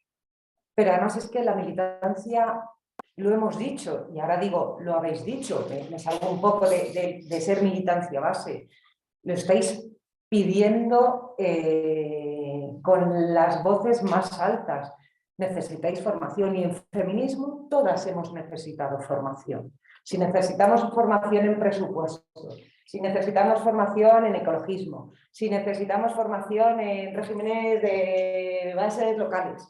pero además es que la militancia, lo hemos dicho, y ahora digo, lo habéis dicho, me salgo un poco de ser militancia base, lo estáis pidiendo con las voces más altas. Necesitáis formación, y en feminismo todas hemos necesitado formación. Si necesitamos formación en presupuestos, si necesitamos formación en ecologismo, si necesitamos formación en regímenes de bases locales,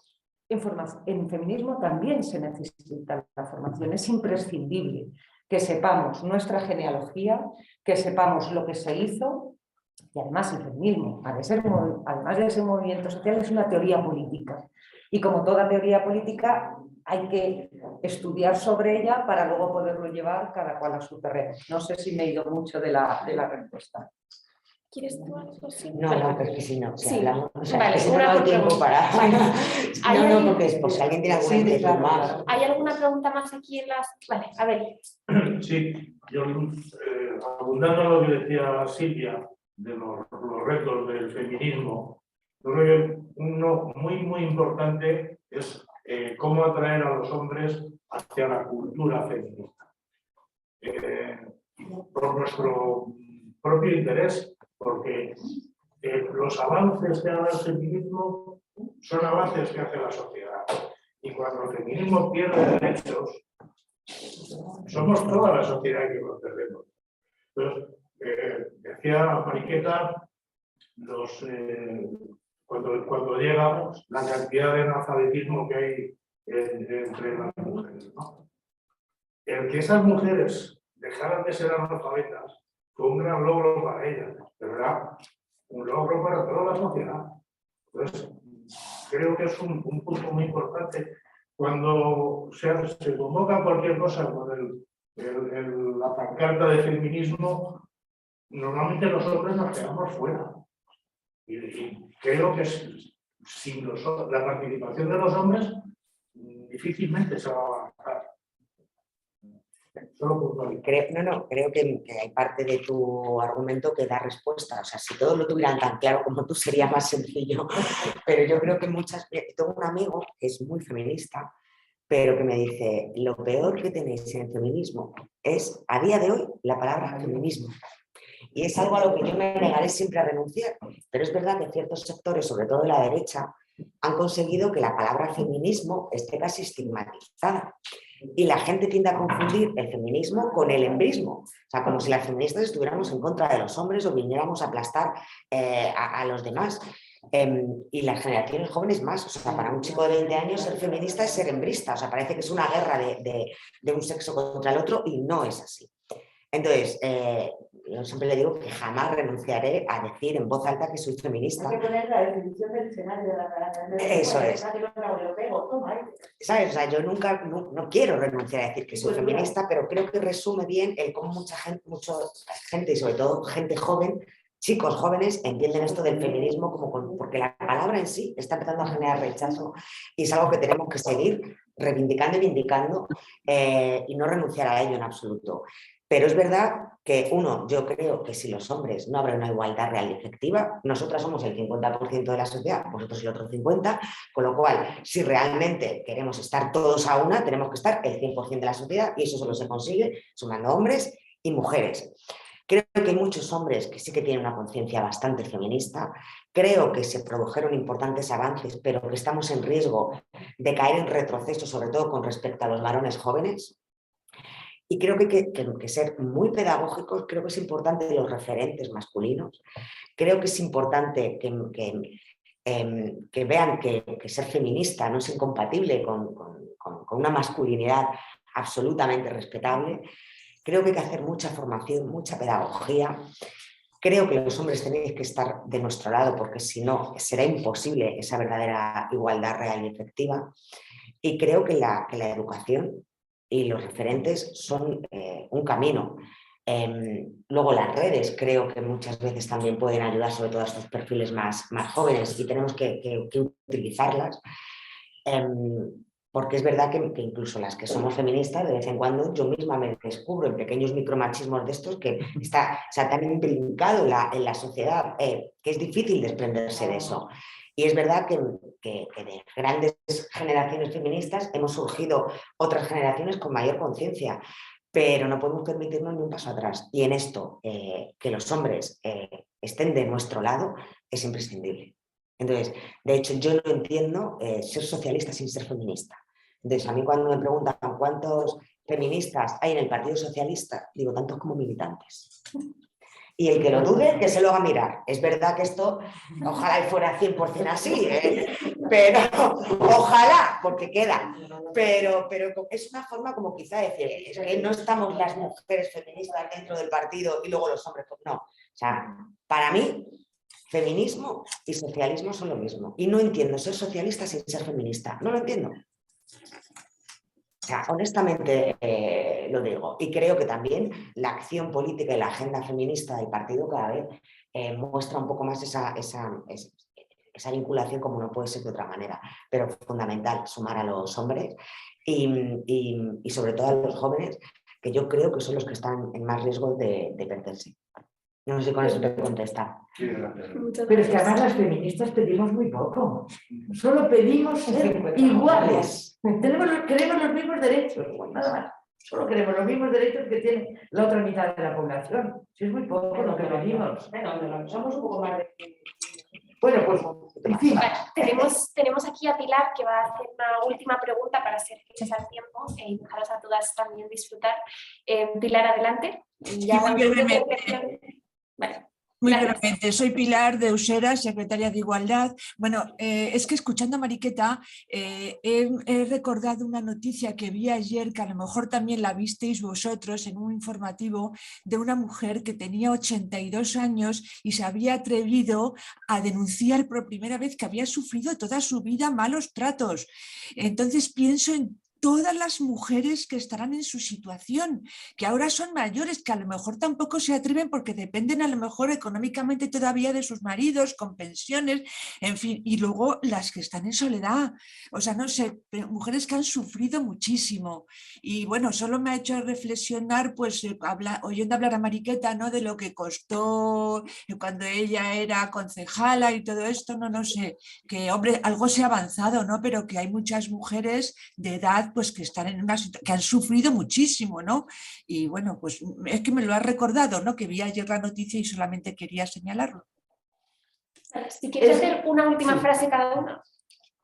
en feminismo también se necesita la formación. Es imprescindible que sepamos nuestra genealogía, que sepamos lo que se hizo. Y además el feminismo, además de ser movimiento social, es una teoría política. Y como toda teoría política, hay que estudiar sobre ella para luego poderlo llevar cada cual a su terreno. No sé si me he ido mucho de la respuesta. ¿Quieres tú algo? Sí. No, pues que si no, si Sí. hablamos, o sea, Vale, que si no una me da por tiempo pregunta. para... No, porque es por si alguien tiene alguna inquietud más. ¿Hay alguna pregunta más aquí en las...? Vale, a ver. Sí, yo abundando en lo que decía Silvia de los retos del feminismo, yo creo que uno muy importante es cómo atraer a los hombres hacia la cultura feminista. Por nuestro propio interés, porque los avances que haga el feminismo son avances que hace la sociedad. Y cuando el feminismo pierde derechos, somos toda la sociedad que los perdemos. Entonces, decía Mariqueta, cuando llega la cantidad de analfabetismo que hay entre las mujeres, ¿no? El que esas mujeres dejaran de ser analfabetas fue un gran logro para ellas, pero era un logro para toda la sociedad. Entonces, creo que es un punto muy importante. Cuando se convoca cualquier cosa con la pancarta de feminismo, normalmente los hombres nos quedamos fuera. Y creo que sin la participación de los hombres difícilmente se va a avanzar. Creo que hay parte de tu argumento que da respuesta. O sea, si todos lo tuvieran tan claro como tú, sería más sencillo. Pero yo creo que tengo un amigo que es muy feminista, pero que me dice, lo peor que tenéis en el feminismo es, a día de hoy, la palabra feminismo. Y es algo a lo que yo me negaré siempre a renunciar. Pero es verdad que ciertos sectores, sobre todo de la derecha, han conseguido que la palabra feminismo esté casi estigmatizada. Y la gente tiende a confundir el feminismo con el embrismo. O sea, como si las feministas estuviéramos en contra de los hombres o viniéramos a aplastar a los demás. Y las generaciones jóvenes más. O sea, para un chico de 20 años ser feminista es ser embrista. O sea, parece que es una guerra de un sexo contra el otro y no es así. Entonces, yo siempre le digo que jamás renunciaré a decir en voz alta que soy feminista. Hay que poner la definición del escenario de la palabra. Eso es. ¿Sabes? O sea, yo nunca, no quiero renunciar a decir que soy feminista, pero creo que resume bien el cómo mucha gente y sobre todo gente joven, chicos jóvenes, entienden esto del feminismo porque la palabra en sí está empezando a generar rechazo y es algo que tenemos que seguir reivindicando y vindicando y no renunciar a ello en absoluto. Pero es verdad que, yo creo que si los hombres no habrá una igualdad real y efectiva, nosotras somos el 50% de la sociedad, vosotros el otro 50%, con lo cual, si realmente queremos estar todos a una, tenemos que estar el 100% de la sociedad y eso solo se consigue sumando hombres y mujeres. Creo que hay muchos hombres que sí que tienen una conciencia bastante feminista, creo que se produjeron importantes avances, pero que estamos en riesgo de caer en retroceso, sobre todo con respecto a los varones jóvenes. Y creo que hay que ser muy pedagógicos, creo que es importante los referentes masculinos, creo que es importante que vean que ser feminista no es incompatible con una masculinidad absolutamente respetable. Creo que hay que hacer mucha formación, mucha pedagogía. Creo que los hombres tenéis que estar de nuestro lado porque si no será imposible esa verdadera igualdad real y efectiva. Y creo que la educación y los referentes son un camino. Luego las redes creo que muchas veces también pueden ayudar, sobre todo a estos perfiles más jóvenes y tenemos que utilizarlas. Porque es verdad que incluso las que somos feministas, de vez en cuando yo misma me descubro en pequeños micromachismos de estos que está tan imbrincado en la sociedad que es difícil desprenderse de eso. Y es verdad que de grandes generaciones feministas hemos surgido otras generaciones con mayor conciencia, pero no podemos permitirnos ni un paso atrás. Y en esto, que los hombres estén de nuestro lado es imprescindible. Entonces, de hecho, yo no entiendo ser socialista sin ser feminista. Entonces, a mí cuando me preguntan cuántos feministas hay en el Partido Socialista, digo, tantos como militantes. Y el que lo dude, que se lo haga mirar. Es verdad que esto, ojalá y fuera 100% así, pero ojalá, porque queda. Pero es una forma como quizá decir, es que no estamos las mujeres feministas dentro del partido y luego los hombres. No, o sea, para mí, feminismo y socialismo son lo mismo. Y no entiendo ser socialista sin ser feminista. No lo entiendo. O sea, honestamente lo digo. Y creo que también la acción política y la agenda feminista del partido cada vez muestra un poco más esa vinculación como no puede ser de otra manera. Pero fundamental sumar a los hombres y sobre todo a los jóvenes, que yo creo que son los que están en más riesgo de perderse. No sé si con eso te contesta. Sí, gracias. Pero es que además las feministas pedimos muy poco. Solo pedimos ser iguales. Queremos los mismos derechos, nada más. Solo queremos los mismos derechos que tiene la otra mitad de la población. Si es muy poco lo que pedimos. Somos un poco más de... Bueno, pues encima. Tenemos aquí a Pilar, que va a hacer una última pregunta para ser fechas al tiempo y dejaros a todas también disfrutar. Pilar, adelante. Muy brevemente. Vale. Muy brevemente, soy Pilar de Usera, secretaria de Igualdad. Bueno, es que escuchando a Mariqueta he recordado una noticia que vi ayer, que a lo mejor también la visteis vosotros en un informativo, de una mujer que tenía 82 años y se había atrevido a denunciar por primera vez que había sufrido toda su vida malos tratos. Entonces pienso en todas las mujeres que estarán en su situación, que ahora son mayores, que a lo mejor tampoco se atreven porque dependen a lo mejor económicamente todavía de sus maridos, con pensiones, en fin, y luego las que están en soledad, o sea, no sé, mujeres que han sufrido muchísimo. Y bueno, solo me ha hecho reflexionar, pues, oyendo hablar a Mariqueta, ¿no?, de lo que costó cuando ella era concejala y todo esto, no sé, que hombre, algo se ha avanzado, ¿no?, pero que hay muchas mujeres de edad pensar pues que están en una que han sufrido muchísimo, ¿no? Y bueno, pues es que me lo has recordado, ¿no? Que vi ayer la noticia y solamente quería señalarlo. Si quieres hacer una última frase cada una.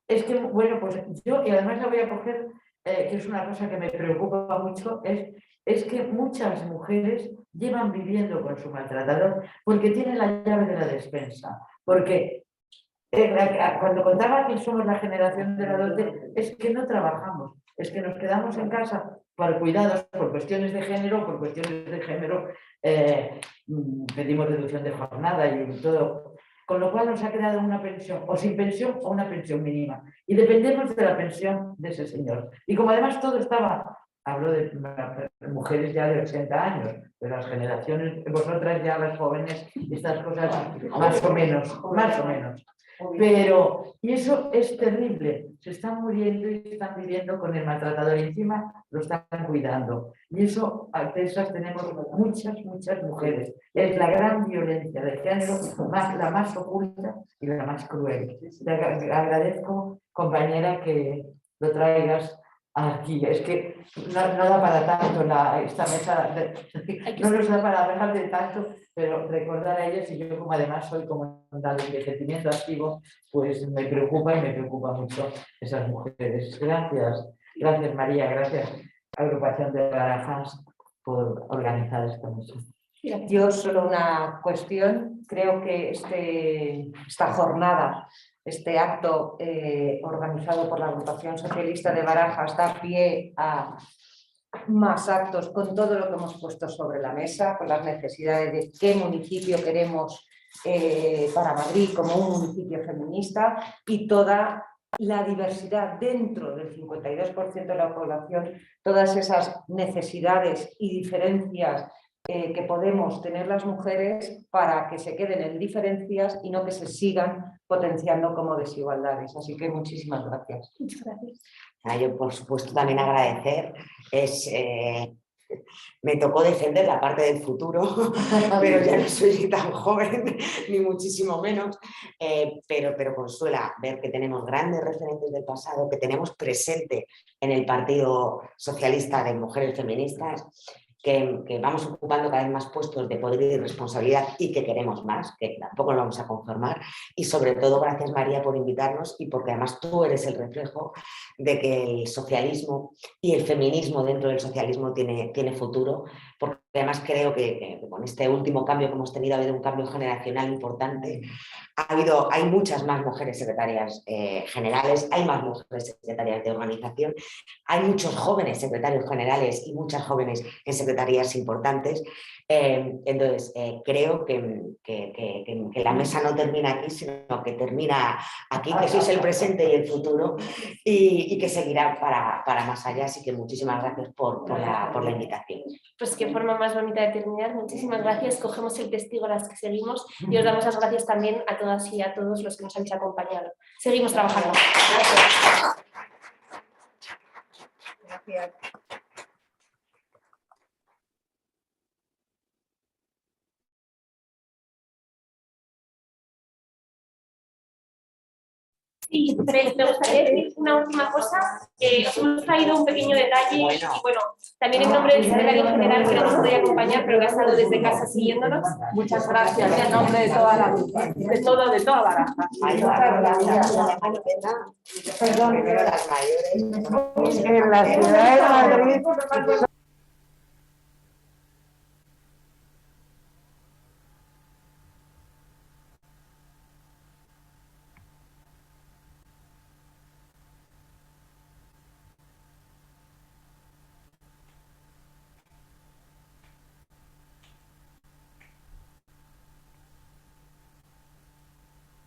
Es que, bueno, pues yo, y además la voy a coger, que es una cosa que me preocupa mucho, es que muchas mujeres llevan viviendo con su maltratador porque tienen la llave de la despensa. Porque cuando contaba que somos la generación de la dote, es que no trabajamos, es que nos quedamos en casa para cuidados por cuestiones de género, pedimos reducción de jornada y todo. Con lo cual nos ha quedado una pensión, o sin pensión o una pensión mínima. Y dependemos de la pensión de ese señor. Y como además todo estaba, hablo de mujeres ya de 80 años, de las generaciones, vosotras ya las jóvenes, estas cosas más o menos. Pero, y eso es terrible, se están muriendo y están viviendo con el maltratador y encima lo están cuidando. Y eso, de esas tenemos muchas mujeres. Es la gran violencia de género, la más oculta y la más cruel. Te agradezco, compañera, que lo traigas aquí. Es que no da para tanto esta mesa, no nos da para hablar de tanto, pero recordar a ellas, y yo como además soy como de envejecimiento activo, pues me preocupa mucho esas mujeres. Gracias María, gracias Agrupación de Barajas por organizar esta mesa. Yo solo una cuestión, creo que esta jornada, este acto organizado por la Agrupación Socialista de Barajas da pie a más actos con todo lo que hemos puesto sobre la mesa, con las necesidades de qué municipio queremos para Madrid como un municipio feminista y toda la diversidad dentro del 52% de la población, todas esas necesidades y diferencias que podemos tener las mujeres para que se queden en diferencias y no que se sigan potenciando como desigualdades. Así que muchísimas gracias. Muchas gracias. Yo, por supuesto, también agradecer. Me tocó defender la parte del futuro, pero ya no soy tan joven, ni muchísimo menos. Pero consuela ver que tenemos grandes referentes del pasado, que tenemos presente en el Partido Socialista de Mujeres Feministas, que vamos ocupando cada vez más puestos de poder y responsabilidad y que queremos más, que tampoco nos vamos a conformar. Y sobre todo, gracias María por invitarnos y porque además tú eres el reflejo de que el socialismo y el feminismo dentro del socialismo tiene futuro, porque además creo que con este último cambio que hemos tenido ha habido un cambio generacional importante. Hay muchas más mujeres secretarias generales, hay más mujeres secretarias de organización, hay muchos jóvenes secretarios generales y muchas jóvenes en secretarías importantes. Entonces, creo que la mesa no termina aquí, sino que termina aquí, que sois el presente y el futuro y que seguirá para más allá. Así que muchísimas gracias por la invitación. Pues qué forma más bonita de terminar. Muchísimas gracias. Cogemos el testigo a las que seguimos y os damos las gracias también a todas y a todos los que nos habéis acompañado. Seguimos trabajando. Gracias. Gracias. Sí, pero me gustaría decir una última cosa. Os hemos traído un pequeño detalle y bueno, también en nombre del secretario general que no nos podía acompañar, pero que ha estado desde casa siguiéndonos. Muchas gracias en nombre de toda Barajas. Perdón, primero las mayores. En la ciudad de Madrid